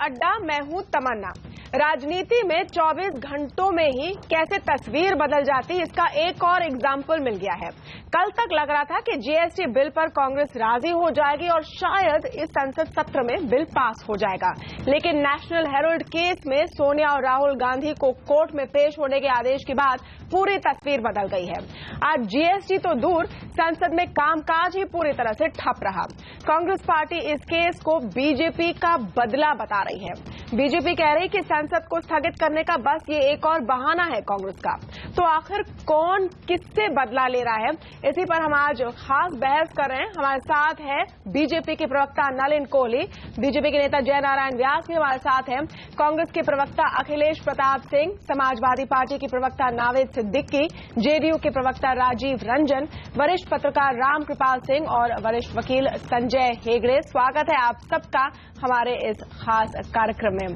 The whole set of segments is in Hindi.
अड्डा, मैं हूं तमन्ना। राजनीति में 24 घंटों में ही कैसे तस्वीर बदल जाती, इसका एक और एग्जाम्पल मिल गया है। कल तक लग रहा था कि जीएसटी बिल पर कांग्रेस राजी हो जाएगी और शायद इस संसद सत्र में बिल पास हो जाएगा, लेकिन नेशनल हेराल्ड केस में सोनिया और राहुल गांधी को कोर्ट में पेश होने के आदेश के बाद पूरी तस्वीर बदल गई है। आज जीएसटी तो दूर, संसद में कामकाज ही पूरी तरह से ठप रहा। कांग्रेस पार्टी इस केस को बीजेपी का बदला बता रही है। बीजेपी कह रही कि संसद को स्थगित करने का बस ये एक और बहाना है कांग्रेस का। तो आखिर कौन किससे बदला ले रहा है, इसी पर हम आज खास बहस कर रहे हैं। हमारे साथ है बीजेपी के प्रवक्ता नलिन कोहली, बीजेपी के नेता जयनारायण व्यास भी हमारे साथ हैं, कांग्रेस के प्रवक्ता अखिलेश प्रताप सिंह, समाजवादी पार्टी की प्रवक्ता नावेद सिद्दीकी, जेडीयू के प्रवक्ता राजीव रंजन, वरिष्ठ पत्रकार राम कृपाल सिंह और वरिष्ठ वकील संजय हेगड़े। स्वागत है आप सबका हमारे इस खास कार्यक्रम में।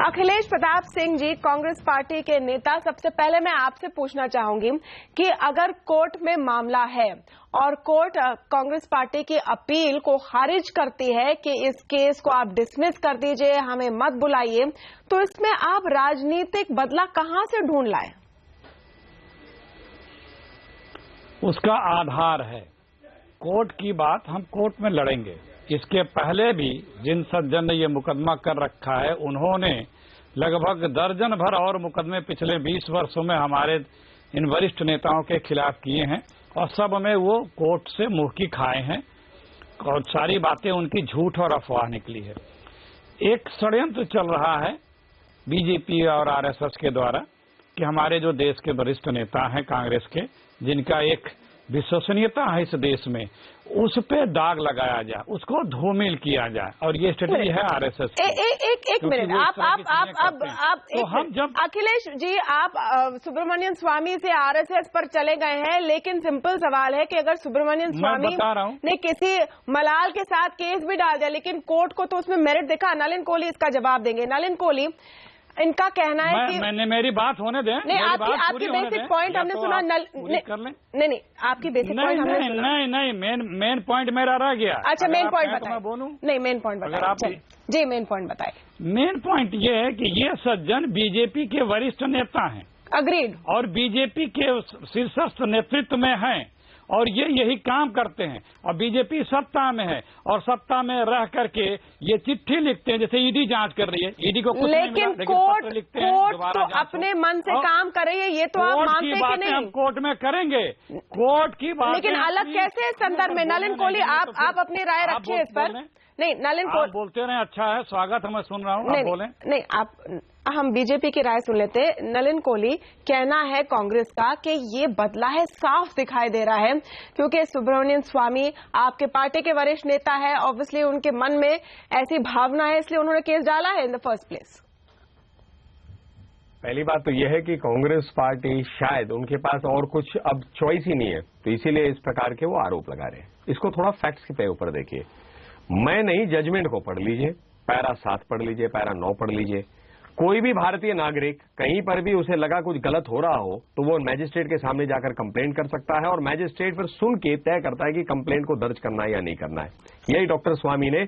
अखिलेश प्रताप सिंह जी, कांग्रेस पार्टी के नेता, सबसे पहले मैं आपसे पूछना चाहूंगी कि अगर कोर्ट में मामला है और कोर्ट कांग्रेस पार्टी की अपील को खारिज करती है कि इस केस को आप डिसमिस कर दीजिए, हमें मत बुलाइए, तो इसमें आप राजनीतिक बदला कहां से ढूंढ लाए? उसका आधार है कोर्ट की बात, हम कोर्ट में लड़ेंगे। इसके पहले भी जिन सज्जन ने ये मुकदमा कर रखा है, उन्होंने लगभग दर्जन भर और मुकदमे पिछले 20 वर्षों में हमारे इन वरिष्ठ नेताओं के खिलाफ किए हैं और सब में वो कोर्ट से मुंह की खाए हैं और सारी बातें उनकी झूठ और अफवाह निकली है। एक षड्यंत्र चल रहा है बीजेपी और आरएसएस के द्वारा कि हमारे जो देश के वरिष्ठ नेता हैं कांग्रेस के, जिनका एक विश्वसनीयता है इस देश में, उस पे दाग लगाया जाए, उसको धूमिल किया जाए, और ये स्ट्रेटेजी है आरएसएस की। एक मिनट, आप तो हम जब अखिलेश जी, आप सुब्रमण्यम स्वामी से आरएसएस पर चले गए हैं, लेकिन सिंपल सवाल है कि अगर सुब्रमण्यम स्वामी ने किसी मलाल के साथ केस भी डाल दिया, लेकिन कोर्ट को तो उसमें मेरिट दिखा। नलिन कोहली इसका जवाब देंगे। नलिन कोहली, इनका कहना है कि मैंने मेरी बात होने दें। नहीं, आपकी बेसिक पॉइंट हमने सुना। नहीं, आपकी बेसिक पॉइंट हमने सुना। नहीं, मेन पॉइंट मेरा रह गया। अच्छा, मेन पॉइंट बताइए। मैं बोलूं? नहीं, मेन पॉइंट बताइए जी, मेन पॉइंट बताइए। मेन पॉइंट ये है कि ये सज्जन बीजेपी के वरिष्ठ नेता हैं, अग्रीड, और बीजेपी के शीर्षस्थ नेतृत्व में हैं और ये यही काम करते हैं। और बीजेपी सत्ता में है और सत्ता में रह करके ये चिट्ठी लिखते हैं, जैसे ईडी जांच कर रही है, ईडी को कुछ लेकिन नहीं मिला, कोर्ट तो अपने मन से काम कर रही है, ये तो आप मानते हैं कि नहीं? हम कोर्ट में करेंगे, कोर्ट की बात। लेकिन अलग कैसे इस संदर्भ में? नलिन कोहली, आप अपनी राय रखिए इस पर। नहीं, नलिन कोहली बोलते रहे, अच्छा है, स्वागत है, मैं सुन रहा हूँ, आप बोलें। नहीं, आप, हम बीजेपी की राय सुन लेते हैं। नलिन कोहली, कहना है कांग्रेस का कि ये बदला है, साफ दिखाई दे रहा है, क्योंकि सुब्रमण्यम स्वामी आपके पार्टी के वरिष्ठ नेता है, ऑब्वियसली उनके मन में ऐसी भावना है, इसलिए उन्होंने केस डाला है इन द फर्स्ट प्लेस। पहली बात तो यह है कि कांग्रेस पार्टी, शायद उनके पास और कुछ अब चॉइस ही नहीं है, तो इसीलिए इस प्रकार के वो आरोप लगा रहे हैं। इसको थोड़ा फैक्ट्स के ऊपर देखिए। मैं नहीं, जजमेंट को पढ़ लीजिए, पैरा 7 पढ़ लीजिए, पैरा 9 पढ़ लीजिए। कोई भी भारतीय नागरिक कहीं पर भी उसे लगा कुछ गलत हो रहा हो तो वो मैजिस्ट्रेट के सामने जाकर कंप्लेंट कर सकता है और मैजिस्ट्रेट फिर सुन के तय करता है कि कंप्लेंट को दर्ज करना है या नहीं करना है। यही डॉक्टर स्वामी ने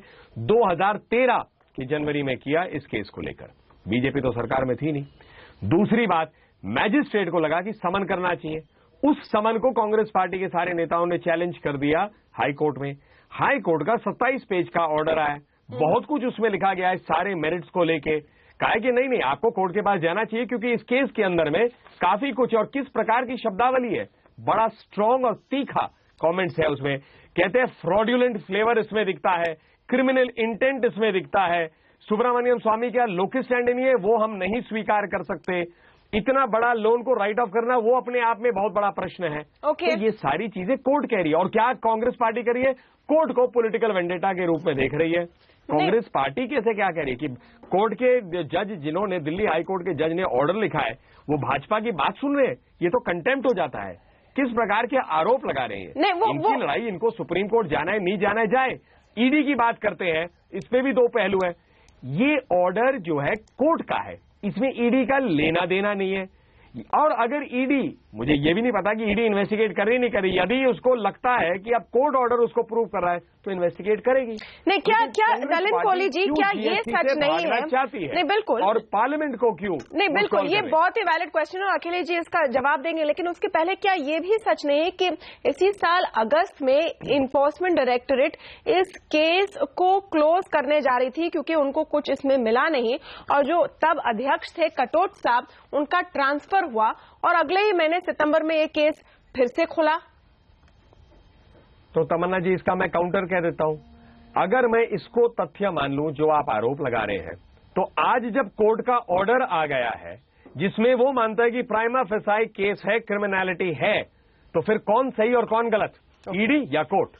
2013 की जनवरी में किया इस केस को लेकर। बीजेपी तो सरकार में थी नहीं। दूसरी बात, मैजिस्ट्रेट को लगा कि समन करना चाहिए, उस समन को कांग्रेस पार्टी के सारे नेताओं ने चैलेंज कर दिया हाई कोर्ट में। हाई कोर्ट का 27 पेज का ऑर्डर आया, बहुत कुछ उसमें लिखा गया है सारे मेरिट्स को लेके। कहा कि नहीं, आपको कोर्ट के पास जाना चाहिए क्योंकि इस केस के अंदर में काफी कुछ, और किस प्रकार की शब्दावली है, बड़ा स्ट्रांग और तीखा कमेंट्स है उसमें। कहते हैं फ्रॉड्यूलेंट फ्लेवर इसमें दिखता है, क्रिमिनल इंटेंट इसमें दिखता है, सुब्रमण्यम स्वामी का लोकस स्टैंड नहीं है, वो हम नहीं स्वीकार कर सकते, इतना बड़ा लोन को राइट ऑफ करना वो अपने आप में बहुत बड़ा प्रश्न है। तो ये सारी चीजें कोर्ट कह रही है। और क्या कांग्रेस पार्टी कह रही है? कोर्ट को पॉलिटिकल वेंडेटा के रूप में देख रही है। कांग्रेस पार्टी कैसे क्या कह रही है कि कोर्ट के जज, जिन्होंने दिल्ली हाई कोर्ट के जज ने ऑर्डर लिखा है, वो भाजपा की बात सुन रहे हैं? ये तो कंटेम्प्ट हो जाता है। किस प्रकार के आरोप लगा रहे हैं? इनकी लड़ाई, इनको सुप्रीम कोर्ट जाना है, नहीं जाना है, जाए। ईडी की बात करते हैं, इस पे भी 2 पहलू है। ये ऑर्डर जो है कोर्ट का है, इसमें ईडी का लेना देना नहीं है। और अगर ईडी, मुझे ये भी नहीं पता कि ईडी इन्वेस्टिगेट कर रही नहीं कर रही, यदि उसको लगता है कि अब कोर्ट ऑर्डर उसको प्रूव कर रहा है तो इन्वेस्टिगेट करेगी। नहीं, क्या नलिन कोहली जी, क्या ये सच नहीं है? चाहती है नहीं, बिल्कुल। और पार्लियामेंट को क्यों? नहीं, बिल्कुल, ये बहुत ही वैलिड क्वेश्चन और अखिलेश जी इसका जवाब देंगे, लेकिन उसके पहले क्या ये भी सच नहीं है कि इसी साल अगस्त में इन्फोर्समेंट डायरेक्टोरेट इस केस को क्लोज करने जा रही थी क्योंकि उनको कुछ इसमें मिला नहीं, और जो तब अध्यक्ष थे कटोच साहब, उनका ट्रांसफर हुआ और अगले ही महीने सितंबर में ये केस फिर से खुला। तो तमन्ना जी, इसका मैं काउंटर कह देता हूं। अगर मैं इसको तथ्य मान लूं जो आप आरोप लगा रहे हैं, तो आज जब कोर्ट का ऑर्डर आ गया है जिसमें वो मानता है कि प्राइमा फेसाई केस है, क्रिमिनलिटी है, तो फिर कौन सही और कौन गलत, ईडी या कोर्ट?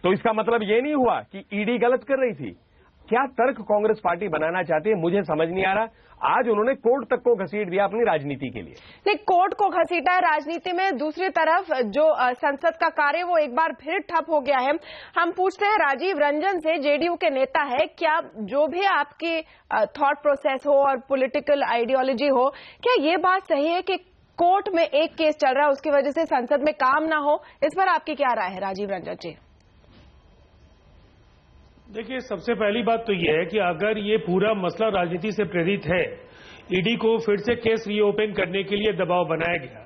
तो इसका मतलब ये नहीं हुआ कि ईडी गलत कर रही थी। क्या तर्क कांग्रेस पार्टी बनाना चाहती है मुझे समझ नहीं आ रहा। आज उन्होंने कोर्ट तक को घसीट दिया अपनी राजनीति के लिए। नहीं, कोर्ट को घसीटा है राजनीति में, दूसरी तरफ जो संसद का कार्य वो एक बार फिर ठप हो गया है। हम पूछते हैं राजीव रंजन से, जेडीयू के नेता है, क्या जो भी आपकी थॉट प्रोसेस हो और पॉलिटिकल आइडियोलॉजी हो, क्या ये बात सही है कि कोर्ट में एक केस चल रहा है उसकी वजह से संसद में काम ना हो? इस पर आपकी क्या राय है राजीव रंजन जी? देखिए, सबसे पहली बात तो यह है कि अगर ये पूरा मसला राजनीति से प्रेरित है, ईडी को फिर से केस रीओपन करने के लिए दबाव बनाया गया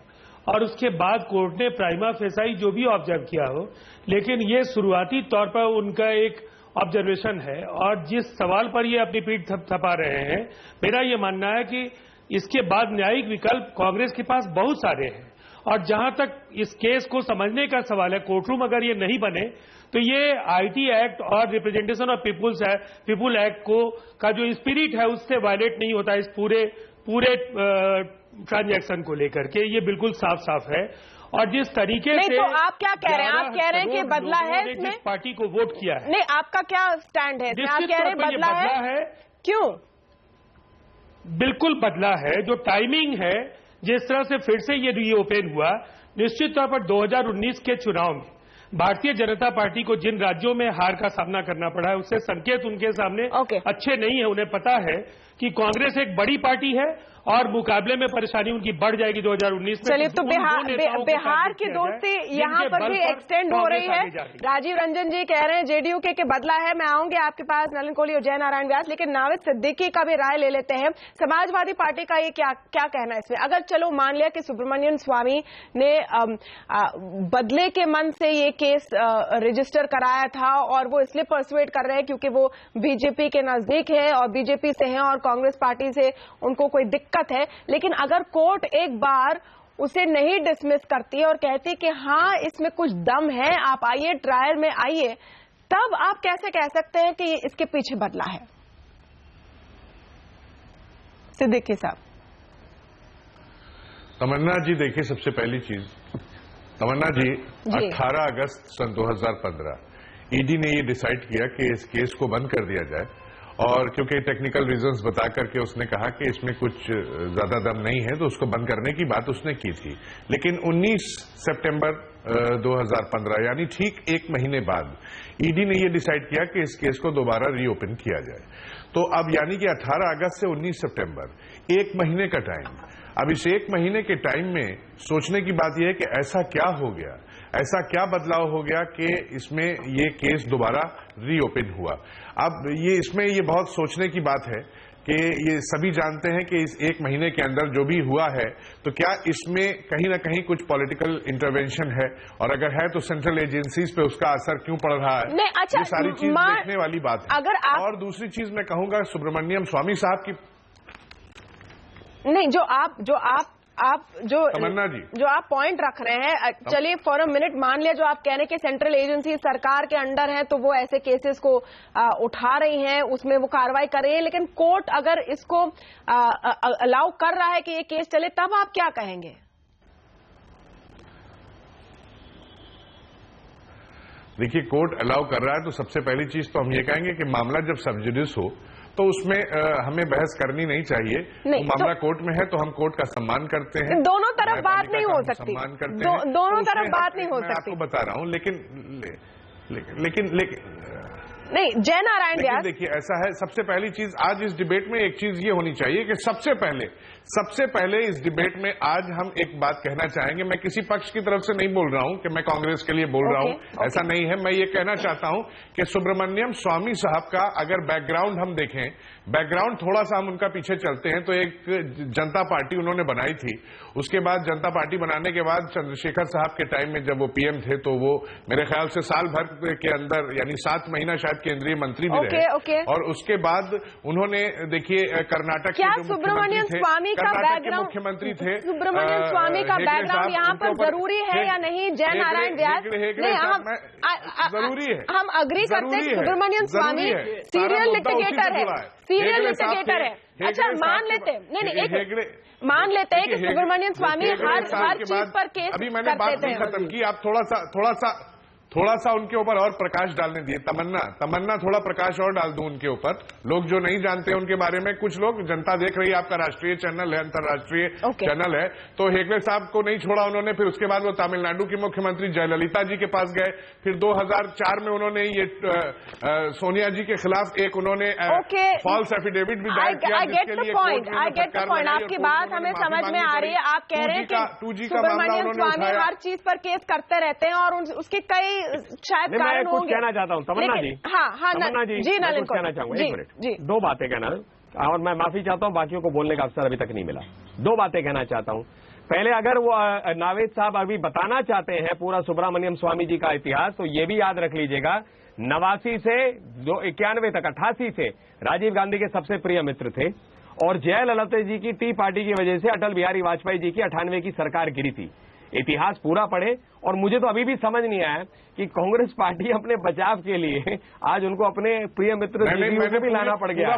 और उसके बाद कोर्ट ने प्राइमा फेसाई जो भी ऑब्जर्व किया हो, लेकिन ये शुरुआती तौर पर उनका एक ऑब्जर्वेशन है और जिस सवाल पर ये अपनी पीठ थपथपा रहे हैं, मेरा ये मानना है कि इसके बाद न्यायिक विकल्प कांग्रेस के पास बहुत सारे हैं। और जहां तक इस केस को समझने का सवाल है, कोर्टरूम अगर ये नहीं बने तो ये आईटी एक्ट और रिप्रेजेंटेशन ऑफ पीपुल एक्ट को का जो स्पिरिट है उससे वायलेट नहीं होता इस पूरे ट्रांजैक्शन को लेकर के, ये बिल्कुल साफ साफ है। और जिस तरीके से तो आप क्या कह रहे हैं? आप कह रहे हैं कि बदला है इसमें, जिस पार्टी को वोट किया है। नहीं, आपका क्या स्टैंड है? आप कह रहे हैं बदला है, क्यों? बिल्कुल बदला है। जो टाइमिंग है, जिस तरह से फिर से ये रीओपन हुआ, निश्चित तौर पर 2019 के चुनाव में भारतीय जनता पार्टी को जिन राज्यों में हार का सामना करना पड़ा है उससे संकेत उनके सामने अच्छे नहीं है। उन्हें पता है कि कांग्रेस एक बड़ी पार्टी है और मुकाबले में परेशानी उनकी बढ़ जाएगी 2019 में। चलिए, तो बिहार की दोस्ती यहाँ पर भी एक्सटेंड हो रही है। राजीव रंजन जी कह रहे हैं जेडीयू के बदला है। मैं आऊंगी आपके पास नलिन कोहली और जय नारायण व्यास, लेकिन नावेद सिद्दीकी का भी राय ले लेते हैं। समाजवादी पार्टी का ये क्या कहना है इसमें? अगर चलो मान लिया कि सुब्रमण्यम स्वामी ने बदले के मन से ये केस रजिस्टर कराया था और वो इसलिए परसुएट कर रहे हैं क्योंकि वो बीजेपी के नजदीक है और बीजेपी से हैं और कांग्रेस पार्टी से उनको कोई दिक्कत है, लेकिन अगर कोर्ट एक बार उसे नहीं डिसमिस करती है और कहती कि हाँ इसमें कुछ दम है, आप आइए ट्रायल में आइए, तब आप कैसे कह सकते हैं कि इसके पीछे बदला है? सिद्दीकी साहब। तमन्ना जी, देखिए, सबसे पहली चीज, तमन्ना जी 18 अगस्त सन 2015 ईडी ने ये डिसाइड किया कि इस केस को बंद कर दिया जाए, और क्योंकि टेक्निकल रीजंस बता करके उसने कहा कि इसमें कुछ ज्यादा दम नहीं है तो उसको बंद करने की बात उसने की थी। लेकिन 19 सितंबर 2015 यानी ठीक एक महीने बाद ईडी ने यह डिसाइड किया कि इस केस को दोबारा रीओपन किया जाए। तो अब यानी कि 18 अगस्त से 19 सितंबर एक महीने का टाइम। अब इस एक महीने के टाइम में सोचने की बात यह है कि ऐसा क्या हो गया, ऐसा क्या बदलाव हो गया कि इसमें ये केस दोबारा रीओपन हुआ। अब इसमें ये बहुत सोचने की बात है कि ये सभी जानते हैं कि इस एक महीने के अंदर जो भी हुआ है, तो क्या इसमें कहीं ना कहीं कुछ पॉलिटिकल इंटरवेंशन है, और अगर है तो सेंट्रल एजेंसीज पे उसका असर क्यों पड़ रहा है। अच्छा, ये सारी चीज देखने वाली बात है। अगर और दूसरी चीज मैं कहूंगा सुब्रमण्यम स्वामी साहब की, नहीं, तमन्ना जी, जो आप पॉइंट रख रहे हैं, चलिए फॉर अ मिनट मान लिया जो आप कह रहे हैं कि सेंट्रल एजेंसी सरकार के अंडर है तो वो ऐसे केसेस को उठा रही हैं, उसमें वो कार्रवाई कर रही है, लेकिन कोर्ट अगर इसको अलाउ कर रहा है कि ये केस चले, तब आप क्या कहेंगे? देखिए, कोर्ट अलाउ कर रहा है तो सबसे पहली चीज तो हम ये कहेंगे कि मामला जब सब जुडिस हो तो उसमें हमें बहस करनी नहीं चाहिए। वो मामला कोर्ट में है तो हम कोर्ट का सम्मान करते हैं। दोनों तरफ बात नहीं हो सकती, सम्मान करते हैं, दोनों तरफ बात नहीं हो सकती। मैं आपको बता रहा हूं, नहीं, जय नारायण व्यास, देखिए ऐसा है, सबसे पहली चीज आज इस डिबेट में एक चीज ये होनी चाहिए कि सबसे पहले इस डिबेट में आज हम एक बात कहना चाहेंगे। मैं किसी पक्ष की तरफ से नहीं बोल रहा हूं कि मैं कांग्रेस के लिए बोल रहा हूं, ऐसा नहीं है। मैं ये कहना चाहता हूं कि सुब्रमण्यम स्वामी साहब का अगर बैकग्राउंड हम देखें, बैकग्राउंड थोड़ा सा हम उनका पीछे चलते हैं तो एक जनता पार्टी उन्होंने बनाई थी। उसके बाद जनता पार्टी बनाने के बाद चंद्रशेखर साहब के टाइम में जब वो पीएम थे तो वो मेरे ख्याल से साल भर के अंदर यानी 7 महीना शायद केंद्रीय मंत्री भी रहे। और उसके बाद उन्होंने देखिए कर्नाटक क्या सुब्रमण्यम स्वामी का बैकग्राउंड मुख्यमंत्री थे, सुब्रमण्यम स्वामी का बैकग्राउंड यहाँ पर जरूरी है या नहीं? जय नारायण व्यास, जरूरी है, हम अग्री करते हैं सुब्रमण्यम स्वामी सीरियल लिटिगेटर है, सीरियल लिटिगेटर है। अच्छा मान लेते हैं, नहीं मान लेते हैं कि सुब्रमण्यम स्वामी हर चीज पर केस अभी मैंने बात नहीं खत्म की, आप थोड़ा सा उनके ऊपर और प्रकाश डालने दिए। तमन्ना थोड़ा प्रकाश और डाल दूं उनके ऊपर। लोग जो नहीं जानते उनके बारे में, कुछ लोग, जनता देख रही है, आपका राष्ट्रीय चैनल है, अंतर्राष्ट्रीय चैनल है, तो हेगड़े साहब को नहीं छोड़ा उन्होंने। फिर उसके बाद वो तमिलनाडु की मुख्यमंत्री जयललिता जी के पास गए। फिर 2004 में उन्होंने ये सोनिया जी के खिलाफ एक उन्होंने फॉल्स एफिडेविट भी दायर किया, जिसके लिए आपकी बात हमें समझ में आ रही है। आप कह रहे हैं कि सुब्रमण्यम स्वामी हर चीज पर केस करते रहते हैं और उसके कई शायद कारण होंगे। कुछ कहना चाहता हूँ तमन्ना जी, तमन्ना जी मैं कुछ कहना चाहूंगा। एक मिनट, 2 बातें कहना, और मैं माफी चाहता हूँ, बाकियों को बोलने का अवसर अभी तक नहीं मिला। 2 बातें कहना चाहता हूँ। पहले अगर वो नावेद साहब अभी बताना चाहते हैं पूरा सुब्रमण्यम स्वामी जी का इतिहास, तो ये भी याद रख लीजिएगा 89 से 91 तक, 88 से राजीव गांधी के सबसे प्रिय मित्र थे और जयललिता जी की टी पार्टी की वजह से अटल बिहारी वाजपेयी जी की 98 की सरकार गिरी थी। इतिहास पूरा पढ़े। और मुझे तो अभी भी समझ नहीं आया कि कांग्रेस पार्टी अपने बचाव के लिए आज उनको अपने प्रिय मित्र से भी लाना पड़ गया।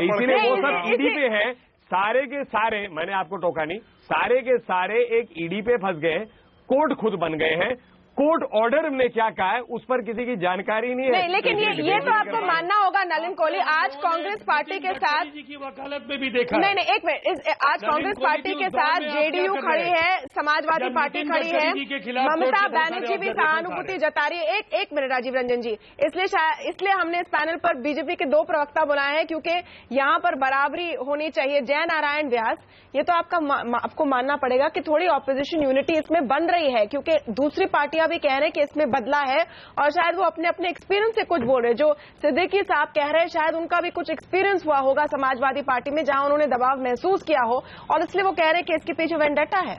इसीलिए वो सब ईडी पे है, सारे के सारे, मैंने आपको टोका नहीं, सारे के सारे एक ईडी पे फंस गए, कोर्ट खुद बन गए हैं। कोर्ट ऑर्डर ने क्या कहा है उस पर किसी की जानकारी नहीं है। नहीं, लेकिन ये तो आपको मानना होगा नलिन कोहली, आज कांग्रेस पार्टी के साथ की वकालत में भी देखा। नहीं, एक मिनट, आज कांग्रेस पार्टी के साथ जेडीयू खड़ी है, समाजवादी पार्टी खड़ी है, ममता बनर्जी भी सहानुभूति जता रही है। एक मिनट राजीव रंजन जी, इसलिए हमने इस पैनल पर बीजेपी के 2 प्रवक्ता बुलाए हैं क्योंकि यहाँ पर बराबरी होनी चाहिए। जय नारायण व्यास, ये तो आपको मानना पड़ेगा कि थोड़ी ऑपोजिशन यूनिटी इसमें बन रही है क्योंकि दूसरी पार्टियां भी कह रहे हैं कि इसमें बदला है और शायद वो अपने एक्सपीरियंस से कुछ बोल रहे हैं। जो सिद्दीकी साहब कह रहे हैं शायद उनका भी कुछ एक्सपीरियंस हुआ होगा समाजवादी पार्टी में जहां उन्होंने दबाव महसूस किया हो और इसलिए वो कह रहे हैं कि इसके पीछे वेंडेटा है।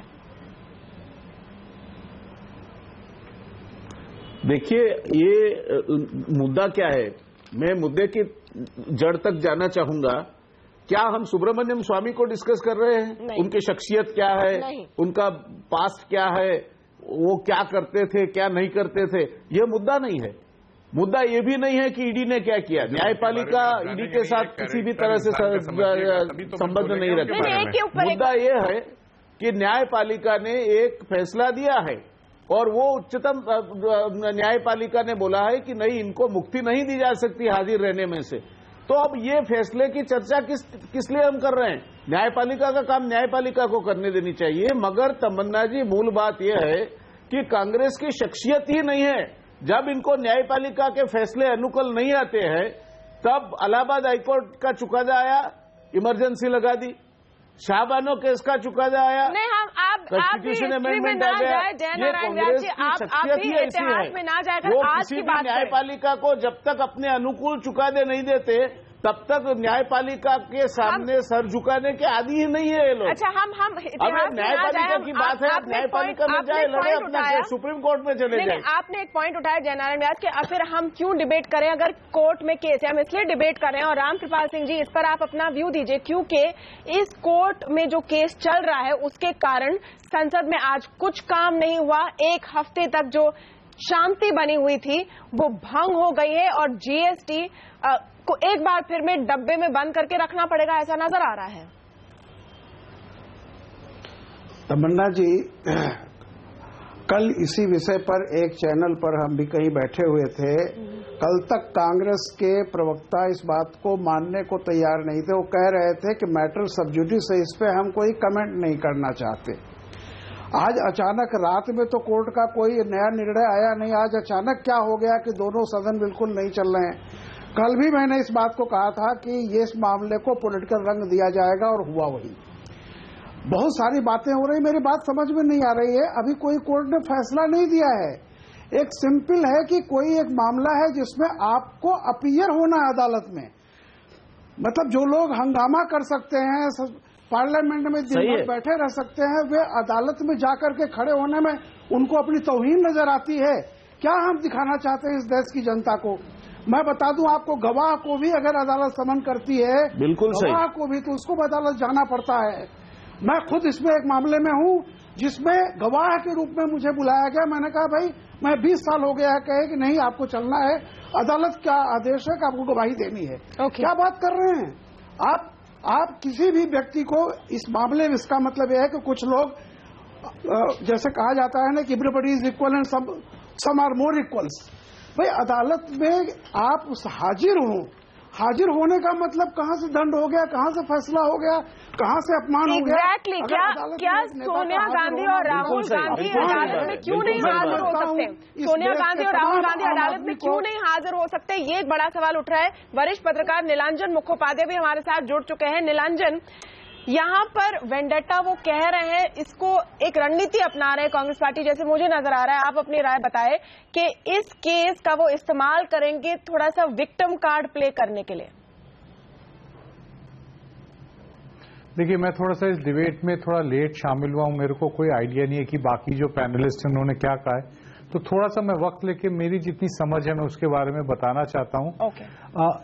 देखिए, ये मुद्दा क्या है, मैं मुद्दे की जड़ तक जाना चाहूंगा। क्या हम सुब्रमण्यम स्वामी को डिस्कस कर रहे हैं? उनकी शख्सियत क्या है, उनका पास्ट क्या है, वो क्या करते थे क्या नहीं करते थे, ये मुद्दा नहीं है। मुद्दा ये भी नहीं है कि ईडी ने क्या किया। न्यायपालिका ईडी के साथ किसी भी तरह से संबंध नहीं रखता। मुद्दा ये है कि न्यायपालिका ने एक फैसला दिया है और वो उच्चतम न्यायपालिका ने बोला है कि नहीं, इनको मुक्ति नहीं दी जा सकती हाजिर रहने में से। तो अब ये फैसले की चर्चा किस लिए हम कर रहे हैं? न्यायपालिका का काम न्यायपालिका को करने देनी चाहिए। मगर तमन्ना जी, मूल बात यह है कि कांग्रेस की शख्सियत ही नहीं है। जब इनको न्यायपालिका के फैसले अनुकूल नहीं आते हैं तब इलाहाबाद हाईकोर्ट का चुकादा आया, इमरजेंसी लगा दी। शाहबानो केस का चुकादा आया, कॉन्स्टिट्यूशन अमेंडमेंट आ गया। ये कांग्रेस की शख्सियत ही ऐसी है, वो किसी भी न्यायपालिका को जब तक अपने अनुकूल चुकादे नहीं देते तब तक न्यायपालिका के सामने सर झुकाने के आदी ही नहीं है ये लोग। अच्छा, हम न्यायपालिका की बात है, न्यायपालिका में जाए, लड़े अपना सुप्रीम कोर्ट में चले जाए। आपने एक पॉइंट उठाया जयनारायण व्यास के, फिर हम क्यों डिबेट करें अगर कोर्ट में केस है? हम इसलिए डिबेट कर रहे हैं और रामकृपाल सिंह जी इस पर आप अपना व्यू दीजिए, क्योंकि इस कोर्ट में जो केस चल रहा है उसके कारण संसद में आज कुछ काम नहीं हुआ। 1 हफ्ते तक जो शांति बनी हुई थी वो भंग हो गई है और जीएसटी को एक बार फिर में डब्बे में बंद करके रखना पड़ेगा, ऐसा नजर आ रहा है। तमन्ना जी, कल इसी विषय पर एक चैनल पर हम भी कहीं बैठे हुए थे। कल तक कांग्रेस के प्रवक्ता इस बात को मानने को तैयार नहीं थे। वो कह रहे थे कि मैटर सब जुडिस है, इस पे हम कोई कमेंट नहीं करना चाहते। आज अचानक रात में तो कोर्ट का कोई नया निर्णय आया नहीं, आज अचानक क्या हो गया कि दोनों सदन बिल्कुल नहीं चल रहे हैं। कल भी मैंने इस बात को कहा था कि ये इस मामले को पॉलिटिकल रंग दिया जाएगा और हुआ वही। बहुत सारी बातें हो रही, मेरी बात समझ में नहीं आ रही है। अभी कोई कोर्ट ने फैसला नहीं दिया है। एक सिंपल है कि कोई एक मामला है जिसमें आपको अपीयर होना है अदालत में, मतलब जो लोग हंगामा कर सकते हैं, पार्लियामेंट में दिन भर बैठे रह सकते हैं, वे अदालत में जाकर के खड़े होने में उनको अपनी तौहीन नजर आती है। क्या हम दिखाना चाहते हैं इस देश की जनता को? मैं बता दूं आपको, गवाह को भी अगर अदालत समन करती है, बिल्कुल गवाह को भी तो उसको अदालत जाना पड़ता है। मैं खुद इसमें एक मामले में हूं जिसमें गवाह के रूप में मुझे बुलाया गया। मैंने कहा भाई मैं 20 साल हो गया है, कहे कि नहीं आपको चलना है, अदालत का आदेश है कि आपको गवाही देनी है। क्या बात कर रहे हैं आप किसी भी व्यक्ति को इस मामले में? इसका मतलब यह है कि कुछ लोग जैसे कहा जाता है ना कि everybody is equal and some are more equals. भाई अदालत में आप हाजिर होने का मतलब कहां से दंड हो गया, कहां से फैसला हो गया, कहां से अपमान हो गया? एग्जैक्टली क्या सोनिया गांधी और राहुल गांधी अदालत में क्यों नहीं हाजिर हो सकते? सोनिया गांधी और राहुल गांधी अदालत में क्यों नहीं हाजिर हो सकते? ये एक बड़ा सवाल उठ रहा है। वरिष्ठ पत्रकार नीलांजन मुखोपाध्याय भी हमारे साथ जुड़ चुके हैं। नीलांजन, यहाँ पर वेंडेटा वो कह रहे हैं, इसको एक रणनीति अपना रहे हैं कांग्रेस पार्टी, जैसे मुझे नजर आ रहा है। आप अपनी राय बताएं कि इस केस का वो इस्तेमाल करेंगे थोड़ा सा विक्टिम कार्ड प्ले करने के लिए। देखिए, मैं थोड़ा सा इस डिबेट में थोड़ा लेट शामिल हुआ हूं, मेरे को कोई आइडिया नहीं है कि बाकी जो पैनलिस्ट हैं उन्होंने क्या कहा है, तो थोड़ा सा मैं वक्त लेके मेरी जितनी समझ है मैं उसके बारे में बताना चाहता हूं।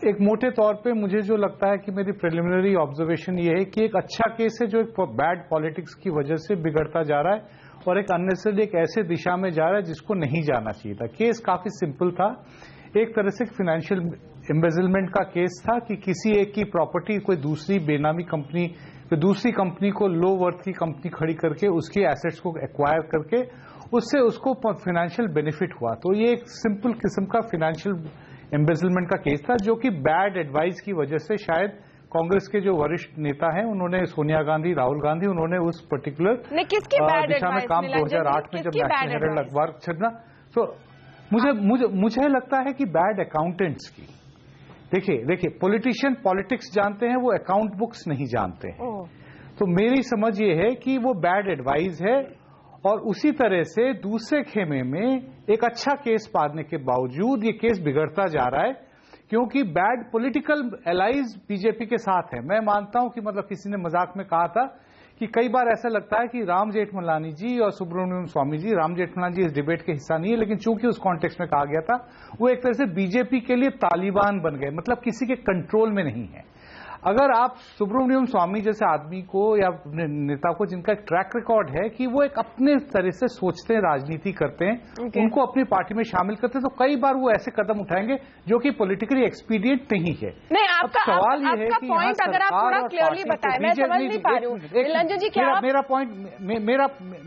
एक मोटे तौर पे मुझे जो लगता है कि मेरी प्रिलिमिनरी ऑब्जर्वेशन ये है कि एक अच्छा केस है जो एक बैड पॉलिटिक्स की वजह से बिगड़ता जा रहा है और एक अननेसेसरी एक ऐसे दिशा में जा रहा है जिसको नहीं जाना चाहिए था। केस काफी सिंपल था, एक तरह से फाइनेंशियल एम्बेजलमेंट का केस था कि किसी एक की प्रॉपर्टी कोई दूसरी बेनामी कंपनी, कोई दूसरी कंपनी को लो वर्थ की कंपनी खड़ी करके उसकी एसेट्स को एक्वायर करके उससे उसको फाइनेंशियल बेनिफिट हुआ। तो ये एक सिंपल किस्म का फाइनेंशियल एम्बेजलमेंट का केस था जो कि बैड एडवाइस की वजह से शायद कांग्रेस के जो वरिष्ठ नेता हैं उन्होंने, सोनिया गांधी, राहुल गांधी, उन्होंने उस पर्टिकुलर दिशा में काम 2008 में जब नेशनल हेराल्ड अखबार छपना, तो मुझे लगता है कि बैड अकाउंटेंट्स की। देखिए पॉलिटिशियन पॉलिटिक्स जानते हैं, वो अकाउंट बुक्स नहीं जानते हैं। तो मेरी समझ ये है कि वो बैड एडवाइस है और उसी तरह से दूसरे खेमे में एक अच्छा केस पाने के बावजूद ये केस बिगड़ता जा रहा है क्योंकि बैड पॉलिटिकल एलाइज बीजेपी के साथ है। मैं मानता हूं कि मतलब किसी ने मजाक में कहा था कि कई बार ऐसा लगता है कि राम जेठमलानी जी और सुब्रमण्यम स्वामी जी, राम जेठमलानी जी इस डिबेट के हिस्सा नहीं है लेकिन चूंकि उस कॉन्टेक्स्ट में कहा गया था, वो एक तरह से बीजेपी के लिए तालिबान बन गए, मतलब किसी के कंट्रोल में नहीं है। अगर आप सुब्रमण्यम स्वामी जैसे आदमी को या नेता को जिनका एक ट्रैक रिकॉर्ड है कि वो एक अपने तरह से सोचते हैं, राजनीति करते हैं, उनको अपनी पार्टी में शामिल करते हैं, तो कई बार वो ऐसे कदम उठाएंगे जो कि पॉलिटिकली एक्सपीडिएंट नहीं है। नहीं, आपका सवाल ये है कि पॉइंट अगर आप थोड़ा क्लियरली बताएं, मैं समझ नहीं पा रही हूं। नीलांजन जी, क्या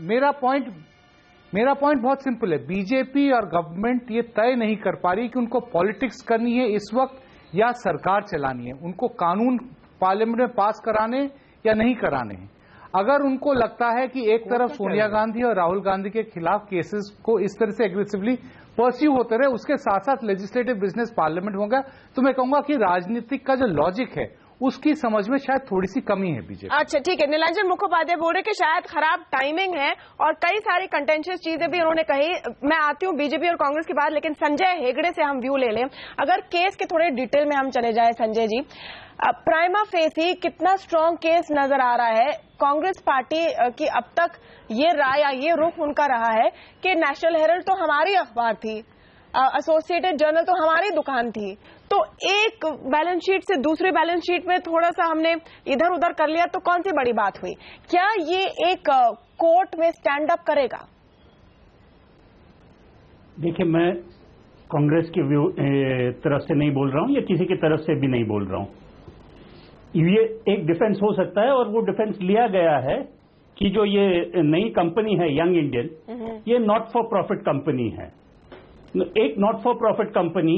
मेरा पॉइंट बहुत सिंपल है। बीजेपी और गवर्नमेंट ये तय नहीं कर पा रही कि उनको पॉलिटिक्स करनी है इस वक्त या सरकार चलानी है, उनको कानून पार्लियामेंट में पास कराने या नहीं कराने हैं। अगर उनको लगता है कि एक तरफ सोनिया गांधी और राहुल गांधी के खिलाफ केसेस को इस तरह से एग्रेसिवली परस्यू होते रहे, उसके साथ साथ लेजिस्लेटिव बिजनेस पार्लियामेंट होगा, तो मैं कहूंगा कि राजनीतिक का जो लॉजिक है उसकी समझ में शायद थोड़ी सी कमी है बीजेपी। अच्छा ठीक है, नीलांजन मुखोपाध्याय बोल रहे कि शायद खराब टाइमिंग है और कई सारी कंटेंशियस चीजें भी उन्होंने कही। मैं आती हूं बीजेपी और कांग्रेस की बात, लेकिन संजय हेगड़े से हम व्यू ले लें। अगर केस के थोड़े डिटेल में हम चले जाए संजय जी, प्राइमा फेसी कितना स्ट्रांग केस नजर आ रहा है? कांग्रेस पार्टी की अब तक ये राय या ये रुख उनका रहा है कि नेशनल हेराल्ड तो हमारी अखबार थी, एसोसिएटेड जर्नल तो हमारी दुकान थी, तो एक बैलेंस शीट से दूसरे बैलेंस शीट में थोड़ा सा हमने इधर उधर कर लिया तो कौन सी बड़ी बात हुई? क्या ये एक कोर्ट में स्टैंड अप करेगा? देखिए, मैं कांग्रेस की तरफ से नहीं बोल रहा हूं या किसी की तरफ से भी नहीं बोल रहा हूं। ये एक डिफेंस हो सकता है और वो डिफेंस लिया गया है कि जो ये नई कंपनी है यंग इंडियन, ये नॉट फॉर प्रॉफिट कंपनी है। एक नॉट फॉर प्रॉफिट कंपनी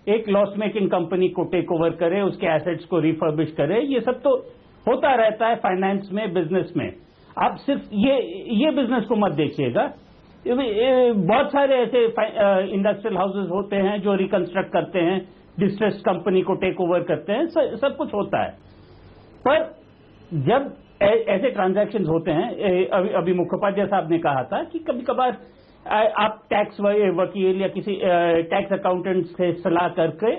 एक लॉस मेकिंग कंपनी को टेक ओवर करे, उसके एसेट्स को रिफर्बिश करे, ये सब तो होता रहता है फाइनेंस में, बिजनेस में। आप सिर्फ ये बिजनेस को मत देखिएगा। बहुत सारे ऐसे इंडस्ट्रियल हाउसेज होते हैं जो रिकंस्ट्रक्ट करते हैं, डिस्ट्रेस्ड कंपनी को टेक ओवर करते हैं, सब कुछ होता है। पर जब ऐसे ट्रांजैक्शंस होते हैं, अभी मुखोपाध्याय साहब ने कहा था कि कभी कभार आप टैक्स वकील या किसी टैक्स अकाउंटेंट से सलाह करके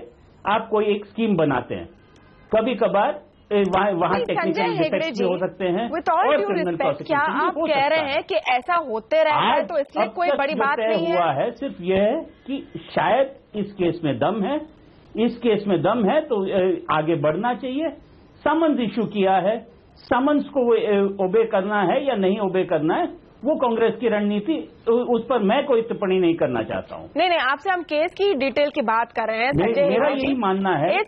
आप कोई एक स्कीम बनाते हैं। कभी कभार वहाँ टेक्निकल डिफेक्ट्स भी हो सकते हैं। विद ऑल ड्यू रिस्पेक्ट, क्या आप कह रहे हैं कि ऐसा होते रहता है तो इसलिए कोई बड़ी बात नहीं हुआ है? सिर्फ यह है कि शायद इस केस में दम है, इस केस में दम है तो आगे बढ़ना चाहिए। समन्स इशू किया है, समन्स को ओबे करना है या नहीं ओबे करना है, वो कांग्रेस की रणनीति, उस पर मैं कोई टिप्पणी नहीं करना चाहता हूं। नहीं, आपसे हम केस की डिटेल की बात कर रहे हैं। मेरा यही मानना है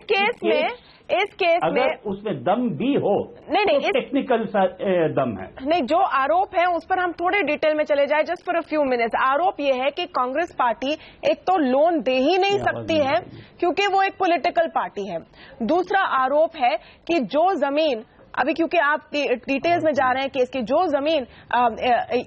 इस केस में उसमें दम भी हो, नहीं, टेक्निकल दम है। नहीं, जो आरोप है उस पर हम थोड़े डिटेल में चले जाए, just for a few minutes. आरोप यह है कि कांग्रेस पार्टी एक तो लोन दे ही नहीं सकती है क्योंकि वो एक पॉलिटिकल पार्टी है। दूसरा आरोप है कि जो जमीन, अभी क्योंकि आप डिटेल्स में जा रहे हैं केस की, जो जमीन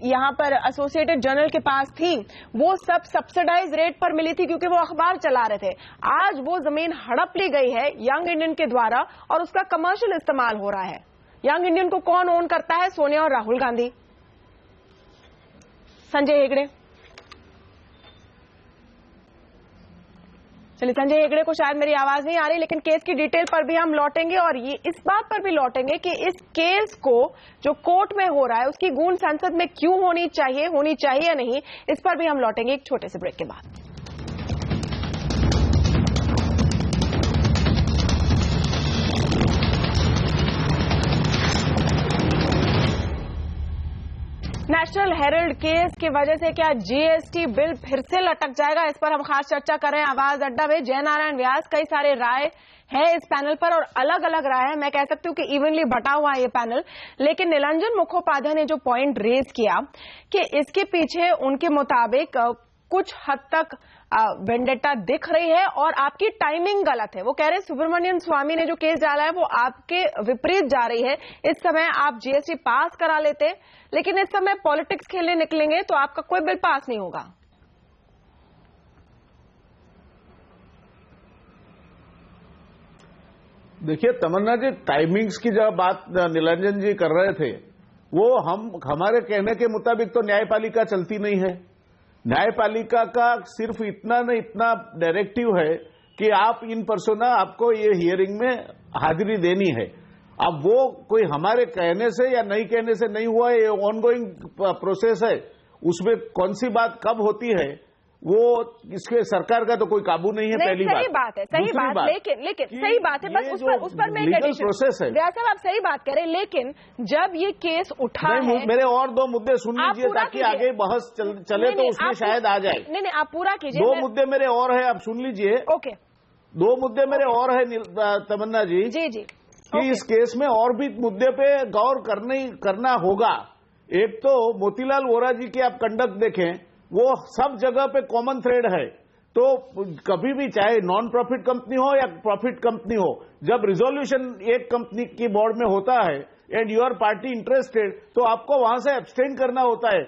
यहां पर एसोसिएटेड जर्नल के पास थी वो सब सब्सिडाइज रेट पर मिली थी क्योंकि वो अखबार चला रहे थे। आज वो जमीन हड़प ली गई है यंग इंडियन के द्वारा और उसका कमर्शियल इस्तेमाल हो रहा है। यंग इंडियन को कौन ओन करता है? सोनिया और राहुल गांधी, संजय हेगड़े। चलिए, संजय हेगड़े को शायद मेरी आवाज नहीं आ रही, लेकिन केस की डिटेल पर भी हम लौटेंगे और ये इस बात पर भी लौटेंगे कि इस केस को जो कोर्ट में हो रहा है उसकी गूंज संसद में क्यों होनी चाहिए या नहीं, इस पर भी हम लौटेंगे एक छोटे से ब्रेक के बाद। नेशनल हेराल्ड केस की वजह से क्या जीएसटी बिल फिर से लटक जाएगा? इस पर हम खास चर्चा कर रहे हैं आवाज अड्डा में। जयनारायण व्यास, कई सारे राय है इस पैनल पर और अलग अलग राय है। मैं कह सकती हूँ कि इवनली बटा हुआ है ये पैनल, लेकिन निरंजन मुखोपाध्याय ने जो पॉइंट रेज किया कि इसके पीछे उनके मुताबिक कुछ हद तक वेंडेटा दिख रही है और आपकी टाइमिंग गलत है। वो कह रहे हैं सुब्रमण्यम स्वामी ने जो केस डाला है वो आपके विपरीत जा रही है। इस समय आप जीएसटी पास करा लेते, लेकिन इस समय पॉलिटिक्स खेलने निकलेंगे तो आपका कोई बिल पास नहीं होगा। देखिए तमन्ना जी, टाइमिंग्स की जब बात निरंजन जी कर रहे थे, वो हमारे कहने के मुताबिक तो न्यायपालिका चलती नहीं है। न्यायपालिका का सिर्फ इतना डायरेक्टिव है कि आप इन पर्सोना आपको ये हियरिंग में हाजिरी देनी है। अब वो कोई हमारे कहने से या नहीं कहने से नहीं हुआ, ये ऑनगोइंग प्रोसेस है। उसमें कौन सी बात कब होती है वो इसके सरकार का तो कोई काबू नहीं है। पहली सही बात है, सही बात, लेकिन सही बात है, बस उस पर मैं प्रोसेस है। व्यास साहब, आप सही बात कह रहे हैं, लेकिन जब ये केस उठा है, मेरे और दो मुद्दे सुन लीजिए ताकि आगे बहस चले तो उसमें शायद आ जाए। नहीं, आप पूरा कीजिए। 2 मुद्दे मेरे और है, आप सुन लीजिए। ओके, 2 मुद्दे मेरे और है तमन्ना जी। जी कि इस केस में और भी मुद्दे पे गौर करना होगा। एक तो मोतीलाल वोरा जी की आप कंडक्ट देखें, वो सब जगह पे कॉमन थ्रेड है। तो कभी भी चाहे नॉन प्रॉफिट कंपनी हो या प्रॉफिट कंपनी हो, जब रिजोल्यूशन एक कंपनी की बोर्ड में होता है एंड यूर पार्टी इंटरेस्टेड, तो आपको वहां से एब्सटेन करना होता है।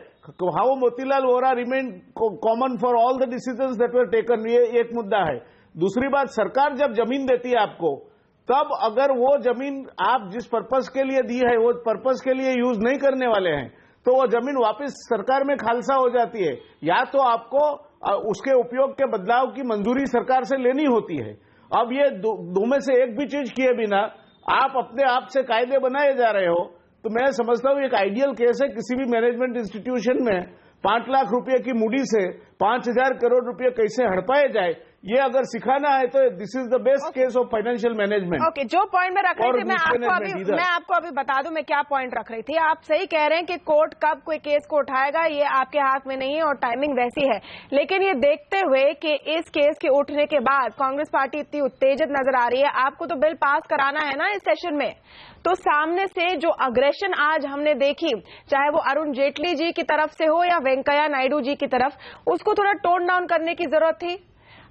How Motilal Vora remain common for all the decisions that were taken, ये एक मुद्दा है। दूसरी बात, सरकार जब जमीन देती है आपको, तब अगर वो जमीन आप जिस पर्पस के लिए दी है वो पर्पस के लिए यूज नहीं करने वाले हैं, तो वो जमीन वापस सरकार में खालसा हो जाती है। या तो आपको उसके उपयोग के बदलाव की मंजूरी सरकार से लेनी होती है। अब ये दो में से एक भी चीज किए बिना आप अपने आप से कायदे बनाए जा रहे हो, तो मैं समझता हूं एक आइडियल केस है किसी भी मैनेजमेंट इंस्टीट्यूशन में 5 लाख रुपए की मूडी से 5000 करोड़ रुपए कैसे हड़पाए जाए, ये अगर सिखाना है तो this is the best case of financial management. Okay, जो पॉइंट मैं रख रही थी, मैं आपको अभी बता दूं मैं क्या पॉइंट रख रही थी। आप सही कह रहे हैं कि कोर्ट कब कोई केस को उठाएगा ये आपके हाथ में नहीं है और टाइमिंग वैसी है, लेकिन ये देखते हुए कि इस केस के उठने के बाद कांग्रेस पार्टी इतनी उत्तेजित नजर आ रही है, आपको तो बिल पास कराना है ना इस सेशन में, तो सामने से जो अग्रेशन आज हमने देखी, चाहे वो अरुण जेटली जी की तरफ से हो या वेंकैया नायडू जी की तरफ, उसको थोड़ा टोन डाउन करने की जरूरत थी।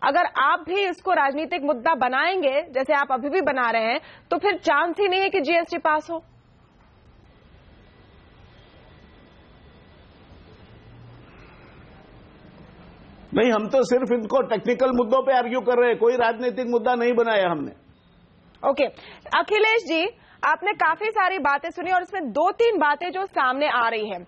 अगर आप भी इसको राजनीतिक मुद्दा बनाएंगे जैसे आप अभी भी बना रहे हैं, तो फिर चांस ही नहीं है कि जीएसटी पास हो। नहीं, हम तो सिर्फ इनको टेक्निकल मुद्दों पे आर्ग्यू कर रहे हैं, कोई राजनीतिक मुद्दा नहीं बनाया हमने। ओके, अखिलेश जी, आपने काफी सारी बातें सुनी और इसमें 2-3 बातें जो सामने आ रही हैं।